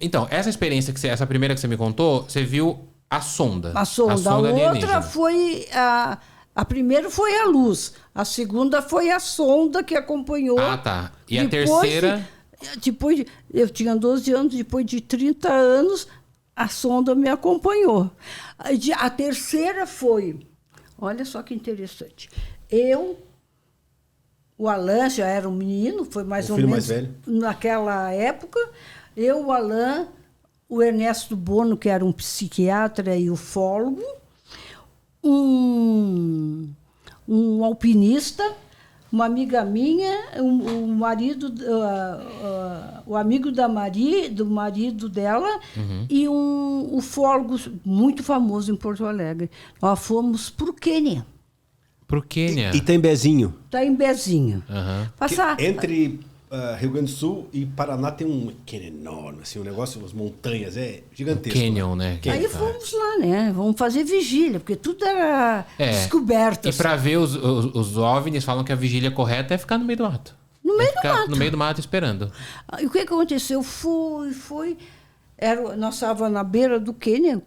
Então, essa primeira que você me contou, você viu a sonda. A sonda. A outra alienígena. foi... A primeira foi a luz. A segunda foi a sonda que acompanhou. Ah, tá. E a Depois terceira... eu tinha 12 anos, depois de 30 anos, a sonda me acompanhou. A terceira foi... Olha só que interessante. O Alain já era um menino, foi mais ou menos... mais velho. Naquela época. O Alain, o Ernesto Bono, que era um psiquiatra e ufólogo, um alpinista, uma amiga minha, o marido, o amigo do marido dela, e um ufólogo muito famoso em Porto Alegre. Nós fomos para o Quênia. Pro Quênia. E tem Bezinho. Está em Bezinho. Que entre Rio Grande do Sul e Paraná tem um Quênia enorme, assim, um negócio, as montanhas, é gigantesco. Canyon, né? Aí fomos lá, né? Vamos fazer vigília, porque tudo era descoberta. E pra ver os OVNIs, falam que a vigília correta é ficar no meio do mato. No meio do mato. No meio do mato esperando. E o que aconteceu? Nós estávamos na beira do Quênia,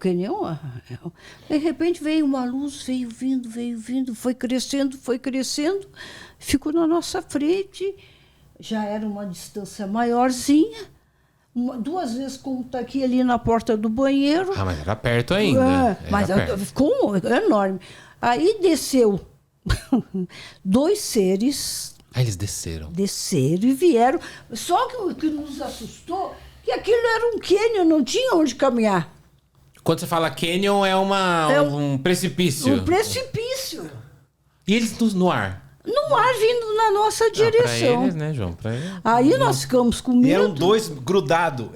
de repente veio uma luz, veio vindo, foi crescendo, ficou na nossa frente, já era uma distância maiorzinha, 2 vezes como está aqui ali na porta do banheiro. Ah, mas era perto ainda. Mas ficou enorme. Aí desceu 2 seres. Aí eles desceram. Desceram e vieram. Só que o que nos assustou, que aquilo era um cânion, não tinha onde caminhar. Quando você fala canyon, é um precipício. Um precipício. E eles no ar? No ar, vindo na nossa direção. Pra eles, né, João? Pra eles. Aí nós ficamos com medo. E eram 2 grudados.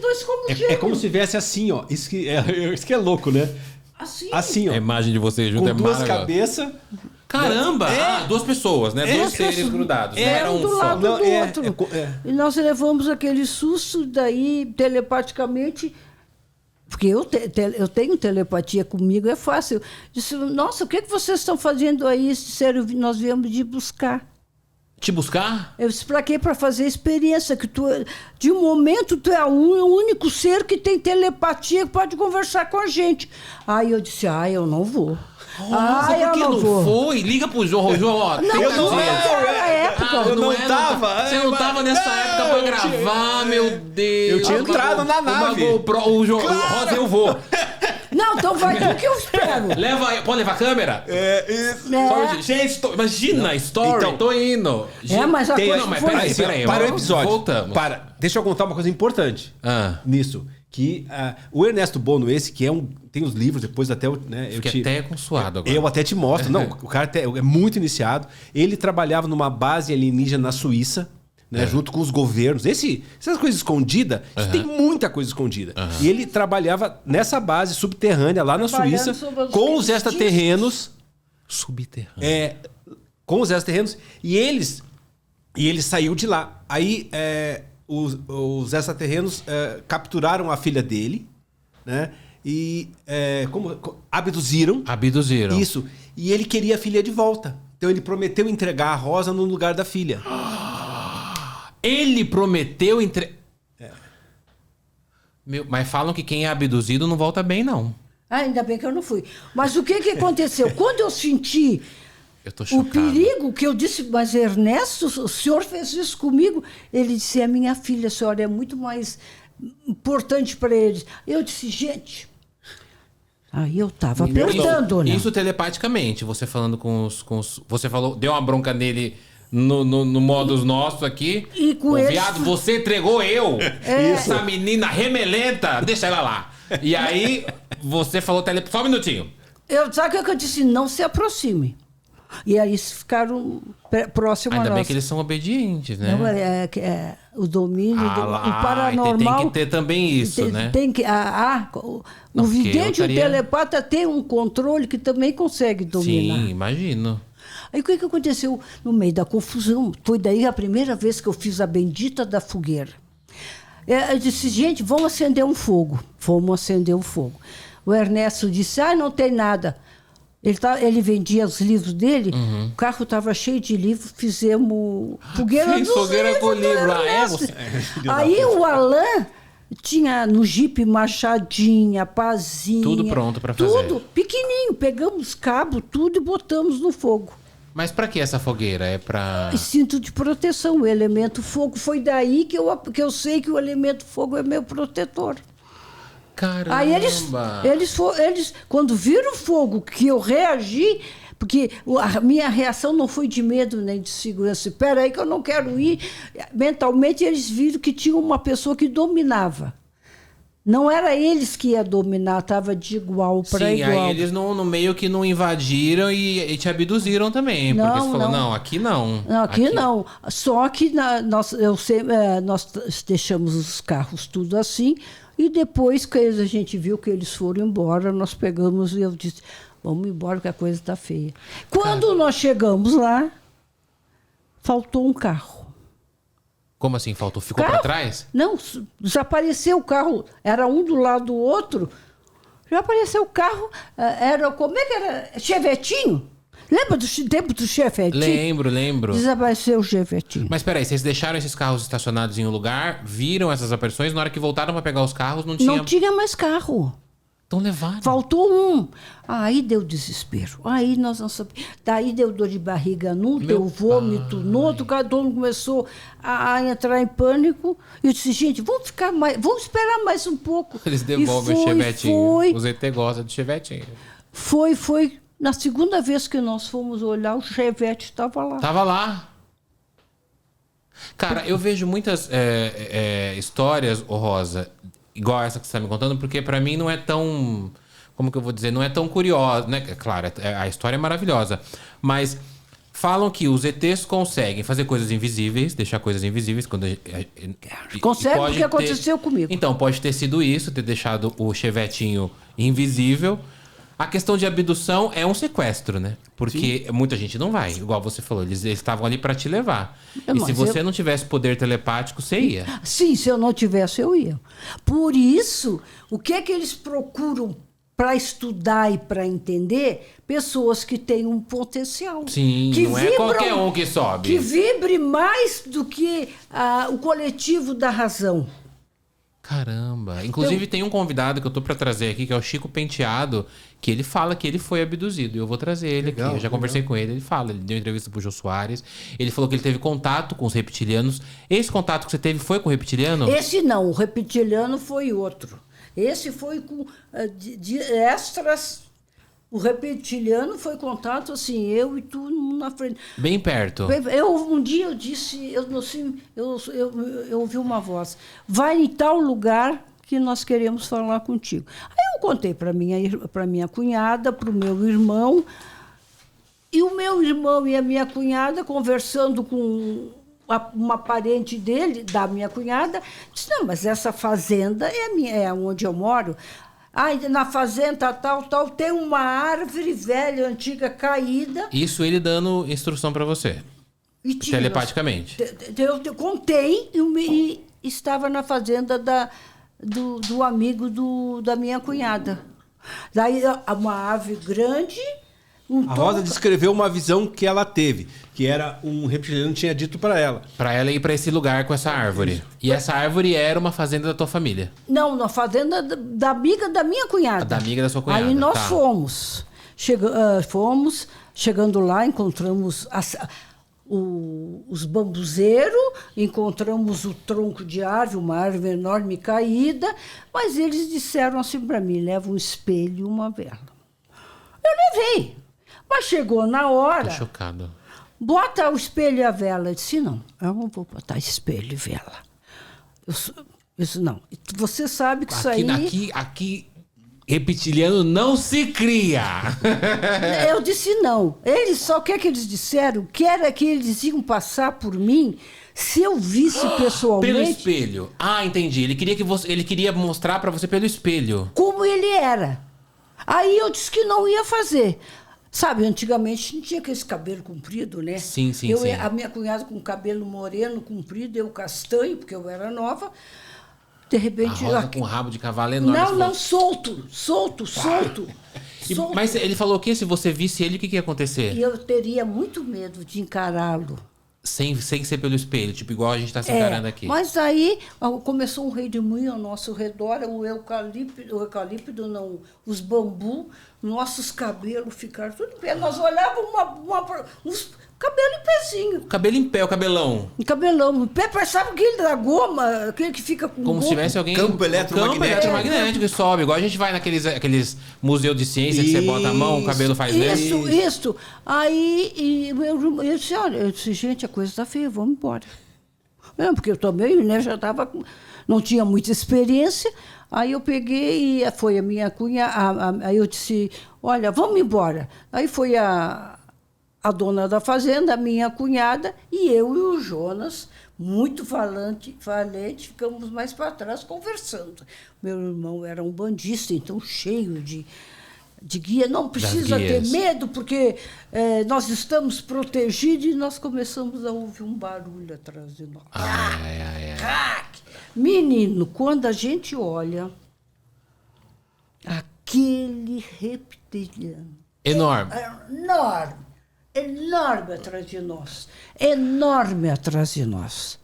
Dois como É como se viesse assim, ó. Isso que é louco, né? Assim, ó. A imagem de vocês junto Com é 2 maravilhosa. cabeças. Caramba! 2 pessoas, né? 2 seres grudados. Não era um do só. lado do outro. É. E nós levamos aquele susto, daí telepaticamente... Porque eu tenho telepatia comigo, é fácil. Eu disse, nossa, o que vocês estão fazendo aí? Sério, nós viemos de buscar. Te buscar? Eu disse, para quê? Para fazer experiência. Que de um momento, tu é o único ser que tem telepatia, que pode conversar com a gente. Aí eu disse, eu não vou. Nossa, por que não foi? Liga pro João, ó. Não era a época. Eu não tava. Você não tava nessa época pra gravar, meu Deus. Eu tinha entrado na nave. O Rosa, eu vou. Não, então vai tu que eu espero. Pode levar a câmera? Gente, imagina, story, então, tô indo. Mas a coisa mas foi... peraí. Para o episódio. Voltamos. Deixa eu contar uma coisa importante nisso. Que o Ernesto Bono, tem os livros, depois até... Né, Fiquei até consuado agora. Eu até te mostro. Não, o cara é muito iniciado. Ele trabalhava numa base alienígena na Suíça, né, junto com os governos. Essas coisas escondidas, tem muita coisa escondida. E ele trabalhava nessa base subterrânea, lá na Suíça, com os extraterrenos. Subterrâneo. Com os extraterrenos. E ele saiu de lá. Aí... Os extraterrenos capturaram a filha dele, né? E abduziram. Abduziram. Isso. E ele queria a filha de volta. Então ele prometeu entregar a Rosa no lugar da filha. Ele prometeu Mas falam que quem é abduzido não volta bem, não. Ainda bem que eu não fui. Mas o que aconteceu? Quando eu senti... Eu tô chocado. O perigo que eu disse, mas Ernesto, o senhor fez isso comigo? Ele disse, é minha filha, a senhora é muito mais importante para eles. Eu disse, gente... Aí eu tava apertando, né? Isso telepaticamente, você falando com os... Você falou, deu uma bronca nele no modos nossos aqui. E com eles... Viado, você entregou eu. Essa menina remelenta, deixa ela lá. E aí, você falou só um minutinho. Sabe o que eu disse? Não se aproxime. E aí eles ficaram próximos a nós. Ainda bem que eles são obedientes, né? Não, o domínio, o paranormal... Tem que ter também isso, né? O vidente e o telepata tem um controle que também consegue dominar. Sim, imagino. Aí o que aconteceu no meio da confusão? Foi daí a primeira vez que eu fiz a bendita da fogueira. Eu disse, gente, vamos acender um fogo. Fomos acender um fogo. O Ernesto disse, não tem nada. Ele vendia os livros dele, o carro estava cheio de livros, fizemos fogueira dos fogueira com livro. Aí o Alain tinha no Jeep Machadinha, Pazinha. Tudo pronto para fazer. Tudo, pequenininho. Pegamos cabo, tudo e botamos no fogo. Mas para que essa fogueira? É para... Cinto de proteção, o elemento fogo. Foi daí que eu sei que o elemento fogo é meu protetor. Caramba! Aí eles, quando viram o fogo, que eu reagi, porque a minha reação não foi de medo nem de segurança. Espera aí que eu não quero ir. Mentalmente eles viram que tinha uma pessoa que dominava. Não era eles que ia dominar, estava de igual para igual. Sim, aí eles no meio que não invadiram e te abduziram também. Porque você falou, não, aqui não. Não, aqui não. Só que nós deixamos os carros tudo assim. E depois que a gente viu que eles foram embora, nós pegamos e eu disse, vamos embora que a coisa está feia. Quando nós chegamos lá, faltou um carro. Como assim faltou? Ficou para trás? Não, desapareceu o carro. Era um do lado do outro. Já apareceu o carro. Como é que era? Chevetinho? Lembra do tempo do Chevetinho? Lembro. Desapareceu o Chevetinho. Mas peraí, vocês deixaram esses carros estacionados em um lugar, viram essas aparições, na hora que voltaram para pegar os carros, não tinha... Não tinha mais carro. Então levaram. Faltou um. Aí deu desespero. Aí nós não sabíamos. Daí deu dor de barriga num, deu vômito no outro, cada um começou a entrar em pânico. E eu disse, gente, vamos esperar mais um pouco. Eles devolvem o Chevetinho. O ZT gosta de Chevetinho. Foi. Na segunda vez que nós fomos olhar, o Chevette estava lá. Estava lá. Cara, eu vejo muitas histórias, Rosa, igual essa que você está me contando, porque para mim não é tão... Como que eu vou dizer? Não é tão curiosa, né? Claro, a história é maravilhosa. Mas falam que os ETs conseguem fazer coisas invisíveis, deixar coisas invisíveis. Consegue, porque aconteceu comigo. Então, pode ter sido isso, ter deixado o Chevetinho invisível. A questão de abdução é um sequestro, né? Porque muita gente não vai. Igual você falou, eles estavam ali para te levar. E se você não tivesse poder telepático, você ia. Sim, se eu não tivesse, eu ia. Por isso, o que é que eles procuram para estudar e para entender? Pessoas que têm um potencial. Sim, que não é qualquer um que sobe. Que vibre mais do que o coletivo da razão. Caramba. Inclusive, tem um convidado que eu tô pra trazer aqui, que é o Chico Penteado, que ele fala que ele foi abduzido. E eu vou trazer ele aqui. Eu já conversei com ele, ele fala. Ele deu entrevista pro Jô Soares. Ele falou que ele teve contato com os reptilianos. Esse contato que você teve foi com o reptiliano? Esse não, o reptiliano foi outro. Esse foi com de extras. O reptiliano foi contato assim, eu e tu na frente. Bem perto. Um dia eu disse, eu ouvi uma voz, vai em tal lugar que nós queremos falar contigo. Aí eu contei para minha cunhada, para o meu irmão, e o meu irmão e a minha cunhada conversando com uma parente dele, da minha cunhada, disse, não, mas essa fazenda é onde eu moro. Na fazenda tal, tem uma árvore velha, antiga, caída. Isso ele dando instrução para você? Telepaticamente? Eu contei e estava na fazenda do amigo da minha cunhada. Daí, uma árvore grande... A Rosa descreveu uma visão que ela teve, que era um reptiliano tinha dito para ela. Para ela ir para esse lugar com essa árvore. E essa árvore era uma fazenda da tua família? Não, na fazenda da amiga da minha cunhada. Da amiga da sua cunhada. Aí nós fomos. Chegando lá, encontramos os bambuzeiros, encontramos o tronco de árvore, uma árvore enorme caída, mas eles disseram assim para mim, leva um espelho e uma vela. Eu levei. Mas chegou na hora... Tô chocado. Bota o espelho e a vela. Eu disse, não, eu não vou botar espelho e vela. Isso não. Você sabe que isso aí... Aqui, reptiliano não se cria. Eu disse não. Eles só o que eles disseram? Que era que eles iam passar por mim se eu visse pessoalmente... Pelo espelho. Ah, entendi. Ele queria mostrar para você pelo espelho. Como ele era. Aí eu disse que não ia fazer. Sabe, antigamente não tinha aquele cabelo comprido, né? Sim. A minha cunhada com cabelo moreno, comprido, eu castanho, porque eu era nova. De repente... A Rosa com rabo de cavalo enorme. Não, solto. Mas ele falou que se você visse ele, o que ia acontecer? E eu teria muito medo de encará-lo. Sem ser pelo espelho, tipo igual a gente está se encarando aqui. Mas aí começou um redemoinho ao nosso redor, o eucalipto não, os bambu, nossos cabelos ficaram tudo em pé. Nós olhávamos uns cabelo em pezinho. Cabelo em pé, o cabelão. Cabelão em pé, sabe aquele da goma, aquele que fica com como goma? Se tivesse alguém... Campo eletromagnético que sobe. Igual a gente vai naqueles museus de ciência que você bota a mão, o cabelo faz Isso. Aí eu disse, olha, eu disse, gente, a coisa está feia, vamos embora. Porque eu também, né, já estava... Não tinha muita experiência. Aí eu peguei e foi a minha cunhada. Aí eu disse, olha, vamos embora. Aí foi a dona da fazenda, a minha cunhada, e eu e o Jonas, muito valente, ficamos mais para trás conversando. Meu irmão era um bandista, então cheio de guia. Não precisa ter medo, porque nós estamos protegidos, e nós começamos a ouvir um barulho atrás de nós. Menino, quando a gente olha, aquele reptiliano... Enorme atrás de nós. Enorme atrás de nós.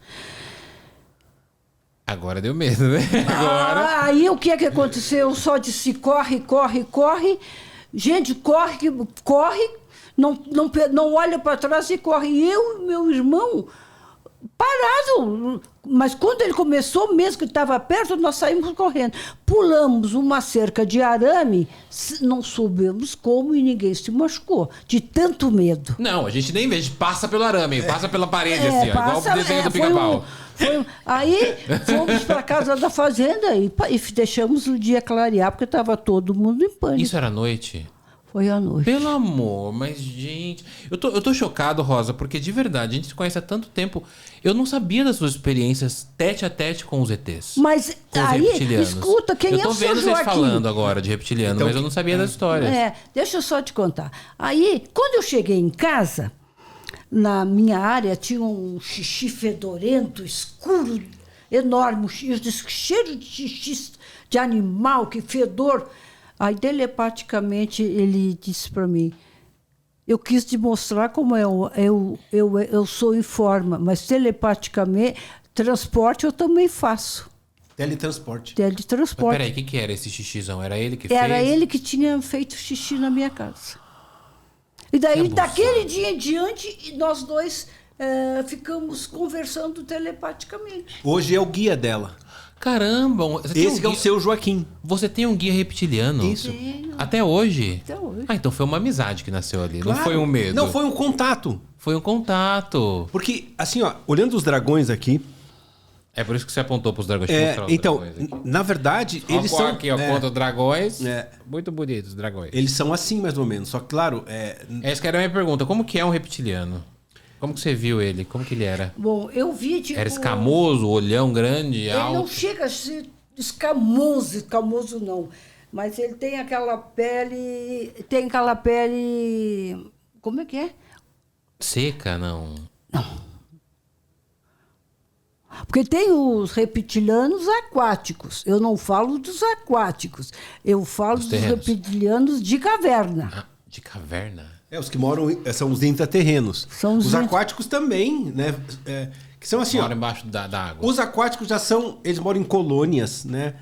Agora deu medo, né? Agora... Aí o que é que aconteceu? Eu só disse, corre. Gente, corre. Não olha para trás e corre. Eu e meu irmão parado. Mas quando ele começou, mesmo que estava perto, nós saímos correndo. Pulamos uma cerca de arame, não soubemos como e ninguém se machucou, de tanto medo. Não, a gente nem vê, a gente passa pelo arame, passa pela parede, assim, igual o desenho do Pica-Pau. Aí fomos para casa da fazenda e deixamos o dia clarear, porque estava todo mundo em pânico. Isso era à noite? Foi à noite. Pelo amor, mas gente... Eu tô chocado, Rosa, porque de verdade, a gente se conhece há tanto tempo. Eu não sabia das suas experiências tete a tete com os ETs. Mas com aí, os reptilianos. Escuta, quem é o seu Joaquim? Eu tô vendo vocês falando agora de reptiliano, então, mas eu não sabia das histórias. Deixa eu só te contar. Aí, quando eu cheguei em casa, na minha área tinha um xixi fedorento, escuro, enorme, cheiro de xixi de animal, que fedor... Aí, telepaticamente, ele disse para mim, eu quis te mostrar como eu sou em forma, mas telepaticamente, transporte eu também faço. Teletransporte. Teletransporte. Mas peraí, o que era esse xixizão? Era ele que fez? Era ele que tinha feito xixi na minha casa. E daí, daquele dia em diante, nós dois ficamos conversando telepaticamente. Hoje é o guia dela. Caramba! Esse que é o seu Joaquim. Você tem um guia reptiliano? Isso. Até hoje? Até hoje. Ah, então foi uma amizade que nasceu ali. Claro. Não foi um medo. Não, foi um contato. Foi um contato. Porque, assim, ó, olhando os dragões aqui... É por isso que você apontou para os dragões. Deixa eu mostrar os então, dragões aqui. na verdade, eles são... Aqui, ó, conta os dragões. É. Muito bonitos os dragões. Eles são assim, mais ou menos. Só que, claro... Essa que era a minha pergunta. Como que é um reptiliano? Como que você viu ele? Como que ele era? Bom, eu vi, tipo... Era escamoso, olhão grande, Ele alto? não chega a ser escamoso não. Mas ele tem aquela pele... Como é que é? Seca, não? Porque tem os reptilianos aquáticos. Eu não falo dos aquáticos. Eu falo dos reptilianos de caverna. Ah, de caverna? Os que moram... São os intraterrenos. Os aquáticos também, né? Que são assim, moram embaixo da água. Os aquáticos já são... Eles moram em colônias, né?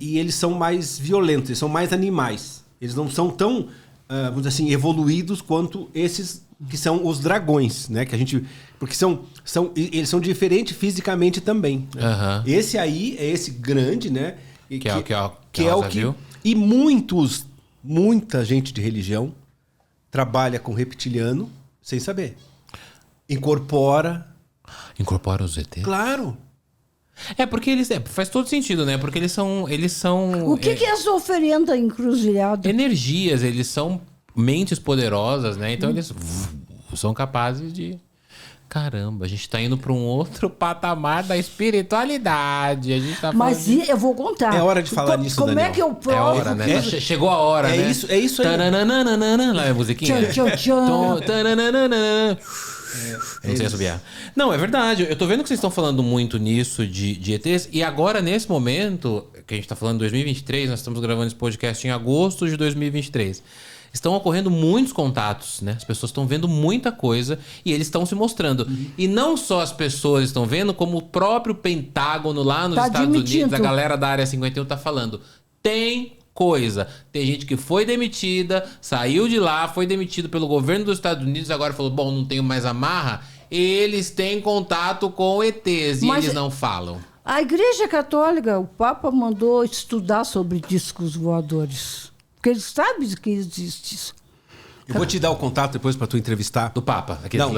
E eles são mais violentos, eles são mais animais. Eles não são tão, vamos dizer assim, evoluídos quanto esses que são os dragões, né? Que a gente... Porque eles são diferentes fisicamente também. Né? Uhum. Esse aí é esse grande, né? Que é o que... Viu? E muita gente de religião trabalha com reptiliano sem saber. Incorpora os ETs? Claro. É porque eles... faz todo sentido, né? Porque eles são... O que é essa oferenda encruzilhada? Energias, eles são mentes poderosas, né? Então eles são capazes de... Caramba, a gente tá indo para um outro patamar da espiritualidade. A gente tá Mas eu vou contar. É hora de falar nisso, Como Daniel. é que eu provo? É hora, né? Chegou a hora, né? É isso aí. Lá é a musiquinha. Não sei assobiar. Não, é verdade. Eu tô vendo que vocês estão falando muito nisso de ETs. E agora, nesse momento, que a gente tá falando de 2023, nós estamos gravando esse podcast em agosto de 2023. Estão ocorrendo muitos contatos, né? As pessoas estão vendo muita coisa e eles estão se mostrando. E não só as pessoas estão vendo, como o próprio Pentágono lá nos Estados Unidos, a galera da Área 51 tá falando. Tem coisa. Tem gente que foi demitida, saiu de lá, foi demitido pelo governo dos Estados Unidos, agora falou, bom, não tenho mais amarra. Eles têm contato com ETs e eles não falam. A Igreja Católica, o Papa mandou estudar sobre discos voadores. Porque eles sabem que existe isso. Eu vou te dar o contato depois para tu entrevistar. Do Papa. Não.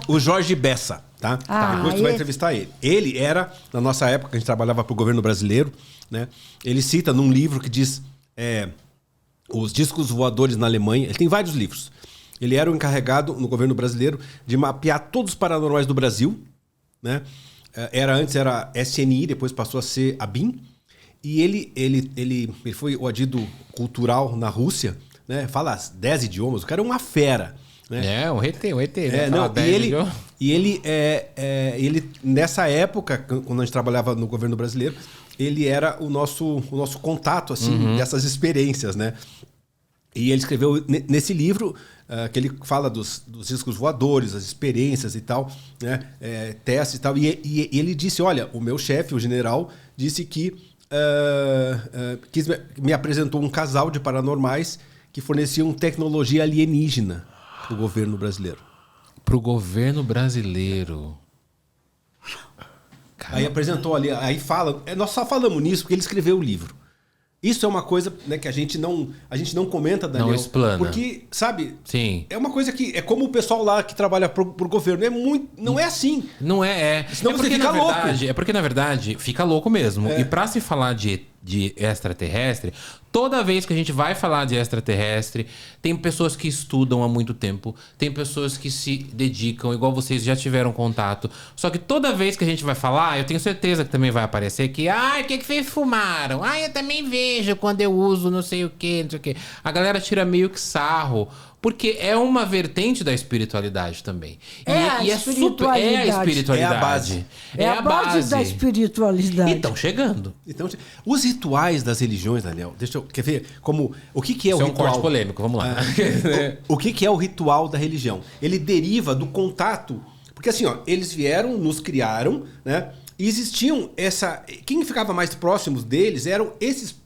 O Jorge Bessa, tá? Depois tu vai entrevistar ele. Ele era, na nossa época, a gente trabalhava para o governo brasileiro, né? Ele cita num livro que diz os discos voadores na Alemanha. Ele tem vários livros. Ele era o encarregado no governo brasileiro de mapear todos os paranormais do Brasil, né? Antes era SNI, depois passou a ser a BIM. E ele foi o adido cultural na Rússia, né? Fala 10 idiomas, o cara é uma fera. Né? É, um ET, né? E ele, nessa época, quando a gente trabalhava no governo brasileiro, ele era o nosso contato, assim, dessas experiências, né? E ele escreveu nesse livro, que ele fala dos discos voadores, as experiências e tal, né? Testes e tal. E ele disse, olha, o meu chefe, o general, disse que me apresentou um casal de paranormais que forneciam tecnologia alienígena para o governo brasileiro. Para o governo brasileiro. Caramba. Aí apresentou ali, aí fala... Nós só falamos nisso porque ele escreveu o livro. Isso é uma coisa, né, que a gente não comenta, Daniel. Não explana. Porque, sabe... Sim. É uma coisa que... É como o pessoal lá que trabalha pro governo. Não é assim. Não é. Senão você fica louco. É porque, na verdade, fica louco mesmo. E pra se falar de extraterrestre, toda vez que a gente vai falar de extraterrestre, tem pessoas que estudam há muito tempo, tem pessoas que se dedicam, igual vocês já tiveram contato. Só que toda vez que a gente vai falar, eu tenho certeza que também vai aparecer que, o que vocês fumaram? Eu também vejo quando eu uso não sei o que, não sei o que. A galera tira meio que sarro. Porque é uma vertente da espiritualidade também. É a espiritualidade. É a base. É a base da espiritualidade. E estão chegando. Os rituais das religiões, Daniel, quer ver como... O que é o ritual? Isso é um corte polêmico, vamos lá. O que é o ritual da religião? Ele deriva do contato... Porque assim, eles vieram, nos criaram, né? existiam quem ficava mais próximos deles eram esses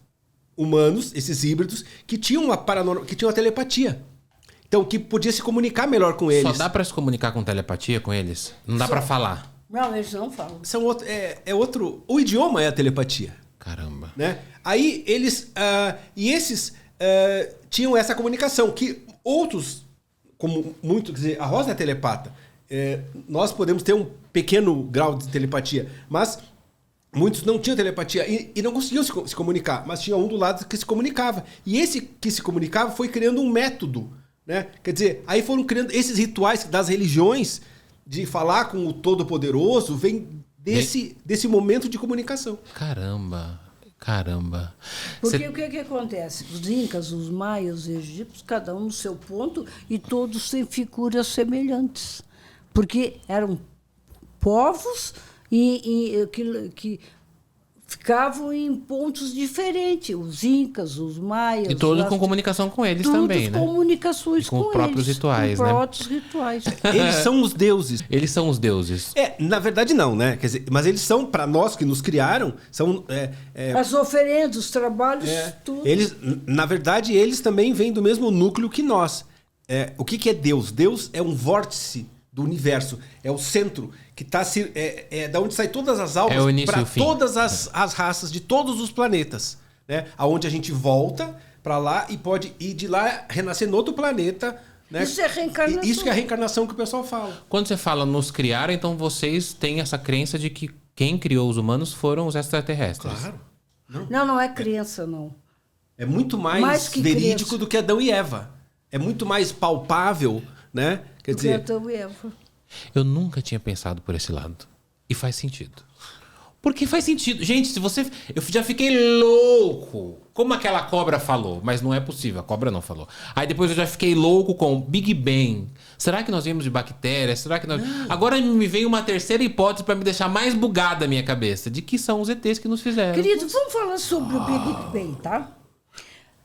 humanos, esses híbridos, que tinham que tinham a telepatia. Então, que podia se comunicar melhor com eles. Só dá pra se comunicar com telepatia com eles? Não dá pra falar? Não, eles não falam. O idioma é a telepatia. Caramba. Né? Aí eles... esses tinham essa comunicação, que outros, como muito... Quer dizer, a Rosa é telepata. Nós podemos ter um pequeno grau de telepatia, mas... Muitos não tinham telepatia e não conseguiam se comunicar, mas tinha um do lado que se comunicava. E esse que se comunicava foi criando um método, né? Quer dizer, aí foram criando esses rituais das religiões de falar com o Todo-Poderoso, vem desse momento de comunicação. Caramba. Porque o que acontece? Os incas, os maias, os egípcios, cada um no seu ponto e todos têm figuras semelhantes. Porque eram povos... que ficavam em pontos diferentes. Os incas, os maias... E todos com comunicação com eles também, né? Comunicações com eles. Com os próprios rituais, né? Com próprios rituais. Eles são os deuses. Eles são os deuses. Na verdade não, né? Quer dizer, mas eles são, para nós que nos criaram, são... As oferendas, os trabalhos, tudo. Na verdade, eles também vêm do mesmo núcleo que nós. O que é Deus? Deus é um vórtice do universo. É o centro que está da onde saem todas as almas para todas as raças de todos os planetas, né? Aonde a gente volta para lá e pode ir de lá renascer no outro planeta, né? Isso é reencarnação. Isso que é a reencarnação que o pessoal fala. Quando você fala nos criaram, então vocês têm essa crença de que quem criou os humanos foram os extraterrestres. Claro. Não é crença, não. É muito mais verídico crença do que Adão e Eva. É muito mais palpável, né? Quer dizer, Adão e Eva. Eu nunca tinha pensado por esse lado. E faz sentido. Porque faz sentido. Gente, eu já fiquei louco. Como aquela cobra falou. Mas não é possível. A cobra não falou. Aí depois eu já fiquei louco com Big Bang. Será que nós viemos de bactérias? Será que nós... Agora me veio uma terceira hipótese para me deixar mais bugada a minha cabeça. De que são os ETs que nos fizeram. Querido, vamos falar sobre o Big Bang, tá?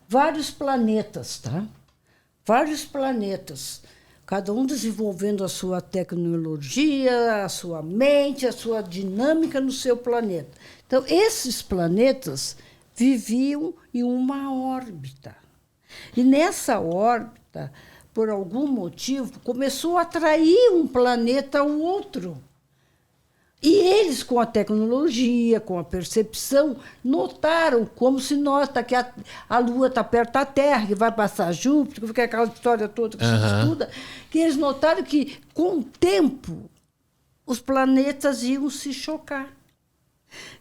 Vários planetas, tá? Vários planetas. Cada um desenvolvendo a sua tecnologia, a sua mente, a sua dinâmica no seu planeta. Então, esses planetas viviam em uma órbita. E nessa órbita, por algum motivo, começou a atrair um planeta ao outro. E eles, com a tecnologia, com a percepção, notaram, como se nota que a Lua está perto da Terra, que vai passar Júpiter, porque é aquela história toda que se estuda, que eles notaram que, com o tempo, os planetas iam se chocar.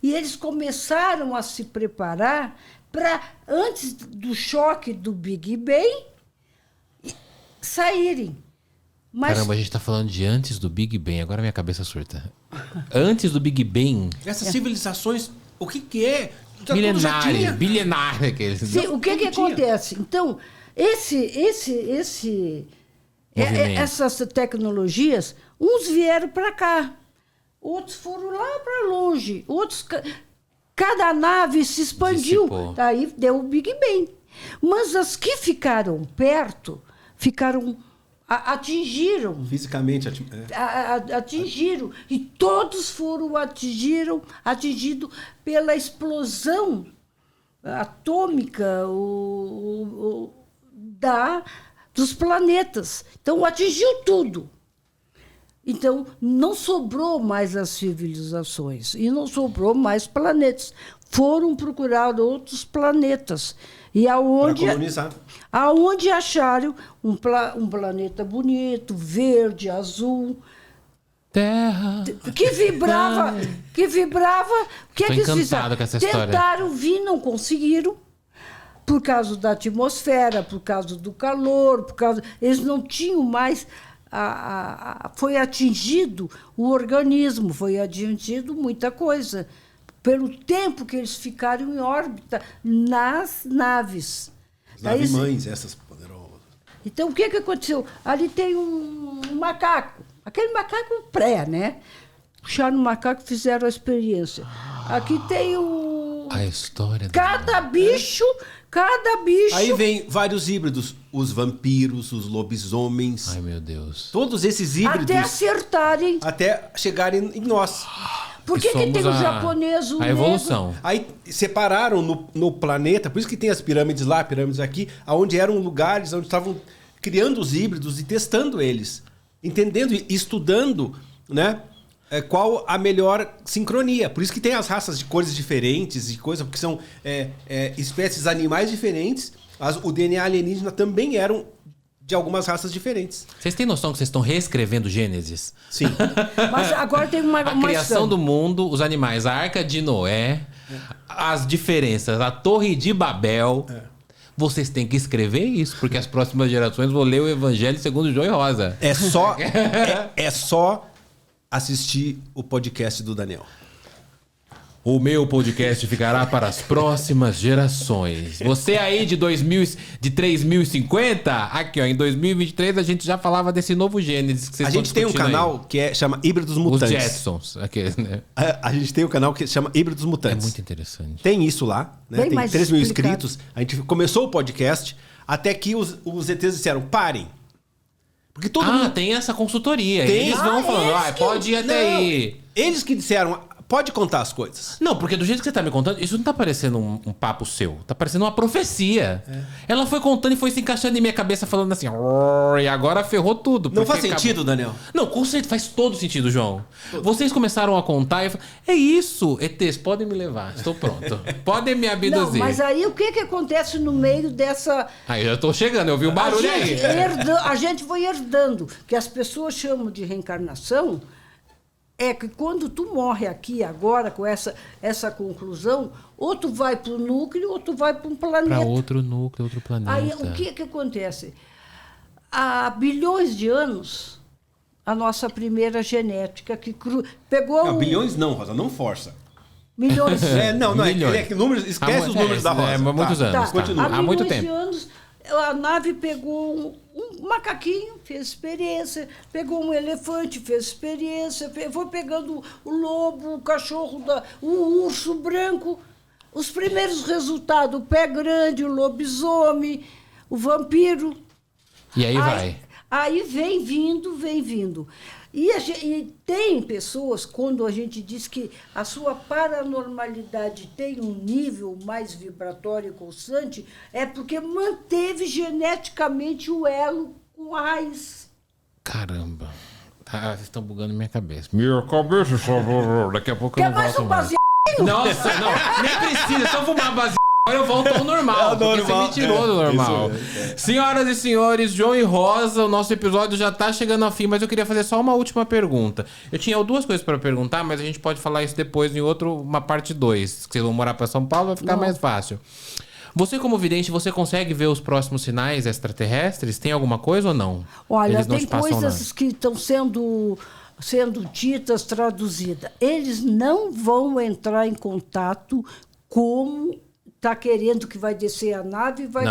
E eles começaram a se preparar para, antes do choque do Big Bang, saírem. Mas... Caramba, a gente tá falando de antes do Big Bang. Agora minha cabeça surta. Antes do Big Bang... Essas civilizações, o que é? Bilionário aqueles. Sim, o que acontece? Então, essas tecnologias, uns vieram para cá, outros foram lá para longe, outros... Cada nave se expandiu. Dissipou. Daí deu o Big Bang. Mas as que ficaram perto, atingiram. Fisicamente atingiram. E todos foram atingidos pela explosão atômica dos planetas. Então, atingiu tudo. Então, não sobrou mais as civilizações e não sobrou mais planetas. Foram procurar outros planetas. E aonde acharam um planeta bonito, verde, azul, Terra. que vibrava. O que eles fizeram? Com essa história. Tentaram vir, não conseguiram. Por causa da atmosfera, por causa do calor, eles não tinham mais. Foi atingido o organismo, foi atingido muita coisa. Pelo tempo que eles ficaram em órbita nas naves. Naves-mães, essas poderosas. Então, o que aconteceu? Ali tem um macaco. Aquele macaco né? Puxaram o macaco e fizeram a experiência. Aqui tem a história. Cada bicho... Aí vem vários híbridos. Os vampiros, os lobisomens. Ai, meu Deus. Todos esses híbridos... Até acertarem. Até chegarem em nós. Por que tem o japonês, o a evolução? Aí separaram no planeta, por isso que tem as pirâmides lá, pirâmides aqui, onde eram lugares onde estavam criando os híbridos e testando eles, entendendo e estudando, né? Qual a melhor sincronia. Por isso que tem as raças de cores diferentes e coisa, porque são espécies animais diferentes. O DNA alienígena também eram de algumas raças diferentes. Vocês têm noção que vocês estão reescrevendo Gênesis? Sim. Mas agora tem uma A criação do mundo, os animais, a Arca de Noé, as diferenças, a Torre de Babel. Vocês têm que escrever isso, porque as próximas gerações vão ler o Evangelho segundo João e Rosa. É só assistir o podcast do Daniel. O meu podcast ficará para as próximas gerações. Você aí de 3050, aqui ó, em 2023 a gente já falava desse novo Gênesis que vocês A gente tem um canal que chama Híbridos Mutantes. Os Jetsons, aqueles, né? A gente tem um canal que chama Híbridos Mutantes. É muito interessante. Tem isso lá, né? Bem Tem mais 3 mil explicado. inscritos. A gente começou o podcast até que os ETs disseram, parem. Porque todo mundo... Tem essa consultoria. Tem. Eles vão falando, pode ir até aí. Eles que disseram, pode contar as coisas. Não, porque do jeito que você tá me contando, isso não tá parecendo um papo seu. Tá parecendo uma profecia. Ela foi contando e foi se encaixando em minha cabeça, falando assim, e agora ferrou tudo. Não faz porque sentido, Daniel? Não, com certeza faz todo sentido, João. Vocês começaram a contar e eu falei, é isso, ETs, podem me levar, estou pronto. Podem me Não, abduzir. mas aí o que acontece no meio dessa... Aí eu já tô chegando, eu vi o barulho aí. A gente foi herdando, que as pessoas chamam de reencarnação, é que quando tu morre aqui agora com essa conclusão, ou tu vai para o núcleo, ou tu vai para um planeta. Para outro núcleo, outro planeta. Aí o que acontece? Há bilhões de anos, a nossa primeira genética que pegou... Não, bilhões não, Rosa, não força. Milhões. Números, esquece os números da Rosa. Há muitos anos. Continua. Há muito milhões de tempo. anos, a nave pegou um macaquinho, fez experiência, pegou um elefante, fez experiência, foi pegando o lobo, o cachorro, o urso branco. Os primeiros resultados, o pé grande, o lobisomem, o vampiro. E aí vai. Aí vem vindo. E tem pessoas, quando a gente diz que a sua paranormalidade tem um nível mais vibratório e constante, é porque manteve geneticamente o elo com a raiz. Caramba. Vocês estão bugando minha cabeça. Minha cabeça, daqui a pouco eu Quer não mais volto um mais. baseado? Nossa, não. Nem precisa, só fumar baseado. Agora eu volto ao normal, porque você me tirou do normal. Senhoras e senhores, João e Rosa, o nosso episódio já tá chegando ao fim, mas eu queria fazer só uma última pergunta. Eu tinha duas coisas para perguntar, mas a gente pode falar isso depois em uma parte 2. Vocês vão morar para São Paulo, vai ficar mais fácil. Você, como vidente, você consegue ver os próximos sinais extraterrestres? Tem alguma coisa ou não? Olha, Eles não tem te passam coisas nada. que estão sendo ditas, traduzidas. Eles não vão entrar em contato como está querendo que vai descer a nave e vai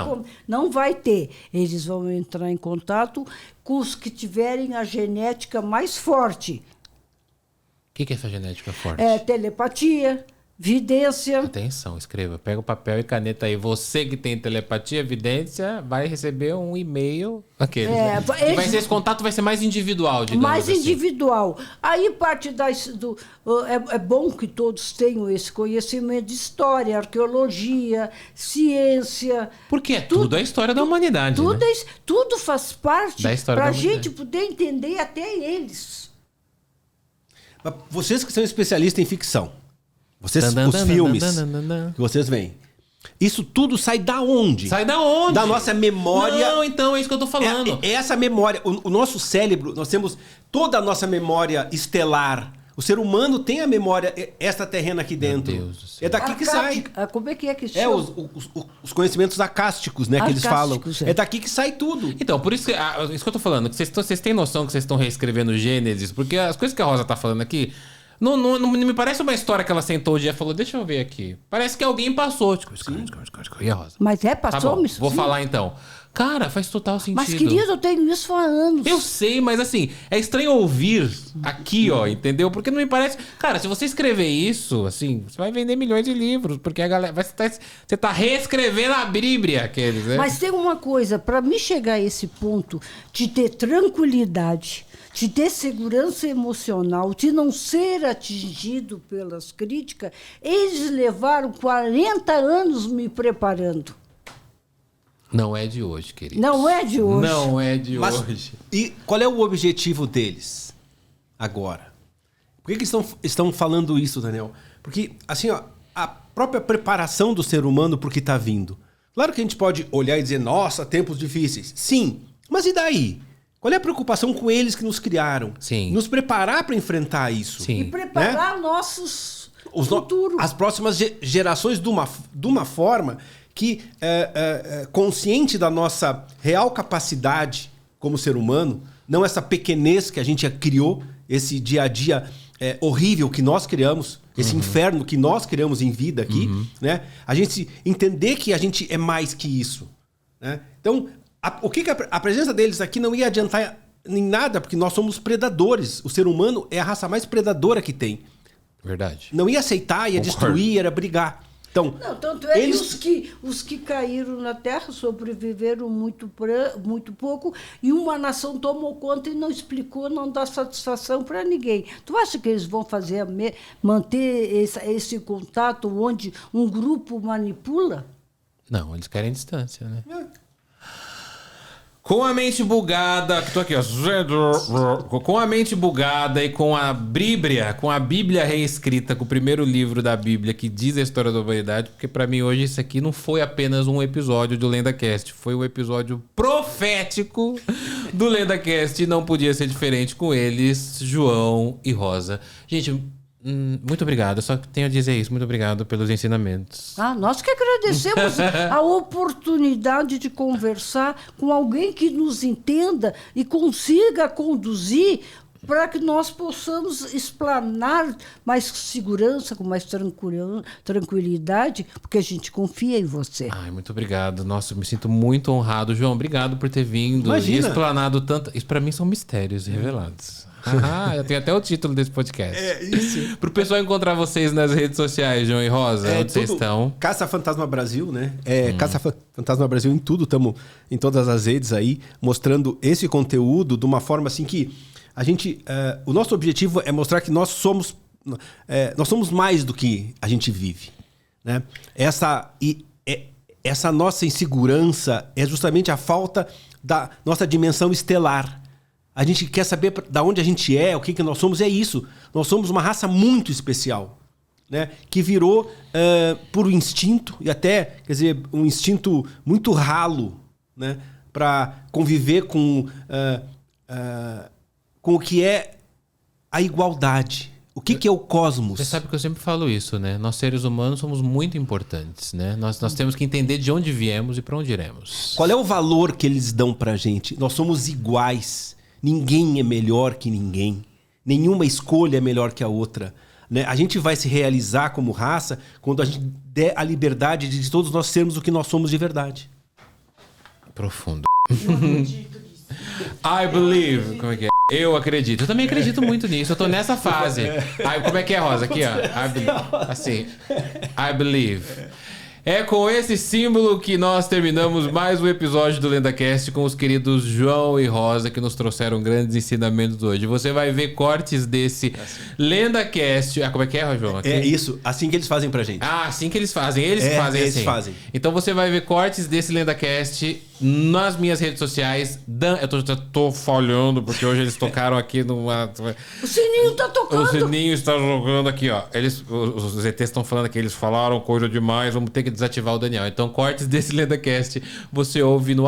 não vai ter. Eles vão entrar em contato com os que tiverem a genética mais forte. O que é essa genética forte? É telepatia, vidência. Atenção, escreva. Pega o papel e caneta aí. Você que tem telepatia, evidência, vai receber um e-mail. Aquele. E vai ser, esse contato vai ser mais individual, digamos mais assim. individual. Aí parte é bom que todos tenham esse conhecimento de história, arqueologia, ciência. Porque tudo é a história da humanidade. Tudo, né? tudo faz parte Da história para a da gente humanidade. poder entender até eles. Mas vocês que são especialistas em ficção, os filmes que vocês veem, isso tudo sai da onde? Sai da onde? Da nossa memória. Não, então é isso que eu tô falando. Essa memória, o nosso cérebro, nós temos toda a nossa memória estelar. O ser humano tem a memória extraterrena aqui dentro. Meu Deus do céu. É daqui que sai. Como é que chama? Os conhecimentos acásticos, né? Que eles falam. É. É daqui que sai tudo. Então, por isso que, isso que eu tô falando, que vocês têm noção que vocês estão reescrevendo Gênesis, porque as coisas que a Rosa tá falando aqui, não me parece uma história que ela sentou um dia e falou, deixa eu ver aqui. Parece que alguém passou. E a Rosa? Mas passou, Tá bom, isso vou sim. falar então. Cara, faz total sentido. Mas, querido, eu tenho isso há anos. Eu sei, mas assim, é estranho ouvir aqui, ó, entendeu? Porque não me parece... Cara, se você escrever isso, assim, você vai vender milhões de livros, porque a galera... Você tá reescrevendo a Bíblia, aqueles, né? Mas tem uma coisa, para me chegar a esse ponto de ter tranquilidade, te dê segurança emocional, de não ser atingido pelas críticas, eles levaram 40 anos me preparando. Não é de hoje, querido. Não é de hoje. Não é de Mas, hoje. e qual é o objetivo deles agora? Por que estão falando isso, Daniel? Porque, assim, ó, a própria preparação do ser humano para o que está vindo. Claro que a gente pode olhar e dizer, nossa, tempos difíceis. Sim, mas e daí? Qual é a preocupação com eles que nos criaram? Sim. Nos preparar para enfrentar isso. Sim. E preparar nossos futuros. As próximas gerações de uma forma que, consciente da nossa real capacidade como ser humano, não essa pequenez que a gente criou, esse dia a dia horrível que nós criamos, esse inferno que nós criamos em vida aqui, né? A gente entender que a gente é mais que isso. Né? Então, a presença deles aqui não ia adiantar em nada, porque nós somos predadores. O ser humano é a raça mais predadora que tem. Verdade. Não ia aceitar, ia destruir, ia brigar. Então, não, tanto é que os que caíram na Terra sobreviveram muito pouco e uma nação tomou conta e não explicou, não dá satisfação para ninguém. Tu acha que eles vão manter esse contato onde um grupo manipula? Não, eles querem distância, né? Com a mente bugada, tô aqui, ó. Com a mente bugada e com a Bíblia reescrita, com o primeiro livro da Bíblia que diz a história da humanidade, porque pra mim hoje isso aqui não foi apenas um episódio do LendaCast, foi um episódio profético do LendaCast e não podia ser diferente com eles, João e Rosa. Gente, muito obrigado, só tenho a dizer isso, muito obrigado pelos ensinamentos. Nós que agradecemos a oportunidade de conversar com alguém que nos entenda e consiga conduzir para que nós possamos explanar mais segurança, com mais tranquilidade, porque a gente confia em você. Ai, muito obrigado. Nossa, eu me sinto muito honrado. João, obrigado por ter vindo e explanado tanto. Isso para mim são mistérios revelados. Eu tenho até o título desse podcast. É isso. Pro pessoal encontrar vocês nas redes sociais, João e Rosa, onde vocês estão? Caça Fantasma Brasil, né? Caça Fantasma Brasil em tudo, estamos em todas as redes aí, mostrando esse conteúdo de uma forma assim que a gente... o nosso objetivo é mostrar que nós somos mais do que a gente vive. Né? Essa nossa insegurança é justamente a falta da nossa dimensão estelar. A gente quer saber de onde a gente é, o que nós somos, é isso. Nós somos uma raça muito especial, né? Que virou por instinto, e até, quer dizer, um instinto muito ralo, né? Para conviver com o que é a igualdade. O que é o cosmos? Você sabe que eu sempre falo isso, né? Nós seres humanos somos muito importantes, né? Nós temos que entender de onde viemos e para onde iremos. Qual é o valor que eles dão pra gente? Nós somos iguais. Ninguém é melhor que ninguém. Nenhuma escolha é melhor que a outra. Né? A gente vai se realizar como raça quando a gente der a liberdade de todos nós sermos o que nós somos de verdade. Profundo. I believe. Como é que é? Eu acredito. Eu também acredito muito nisso. Eu tô nessa fase. Como é que é, Rosa? Aqui, ó. Assim. I believe. É com esse símbolo que nós terminamos mais um episódio do LendaCast com os queridos João e Rosa, que nos trouxeram grandes ensinamentos hoje. Você vai ver cortes desse LendaCast. Como é que é, João? Aqui? É isso, assim que eles fazem pra gente. Assim que eles fazem. Eles fazem assim. Eles fazem. Então você vai ver cortes desse LendaCast nas minhas redes sociais. Eu já tô falhando, porque hoje eles tocaram aqui numa... O sininho tá tocando. O sininho está jogando aqui, ó. Os ETs estão falando que eles falaram coisa demais, vamos ter que desativar o Daniel. Então, cortes desse LendaCast você ouve no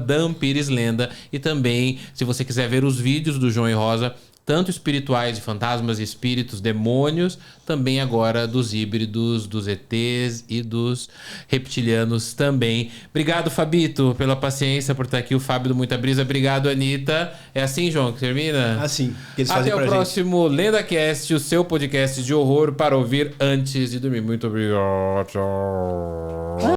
@DanPiresLenda. E também, se você quiser ver os vídeos do João e Rosa, tanto espirituais de fantasmas, espíritos, demônios, também agora dos híbridos, dos ETs e dos reptilianos também. Obrigado, Fabito, pela paciência, por estar aqui. O Fábio do Muita Brisa. Obrigado, Anitta. É assim, João, que termina? Assim, que eles fazem pra gente. Até o próximo LendaCast, o seu podcast de horror para ouvir antes de dormir. Muito obrigado. Tchau.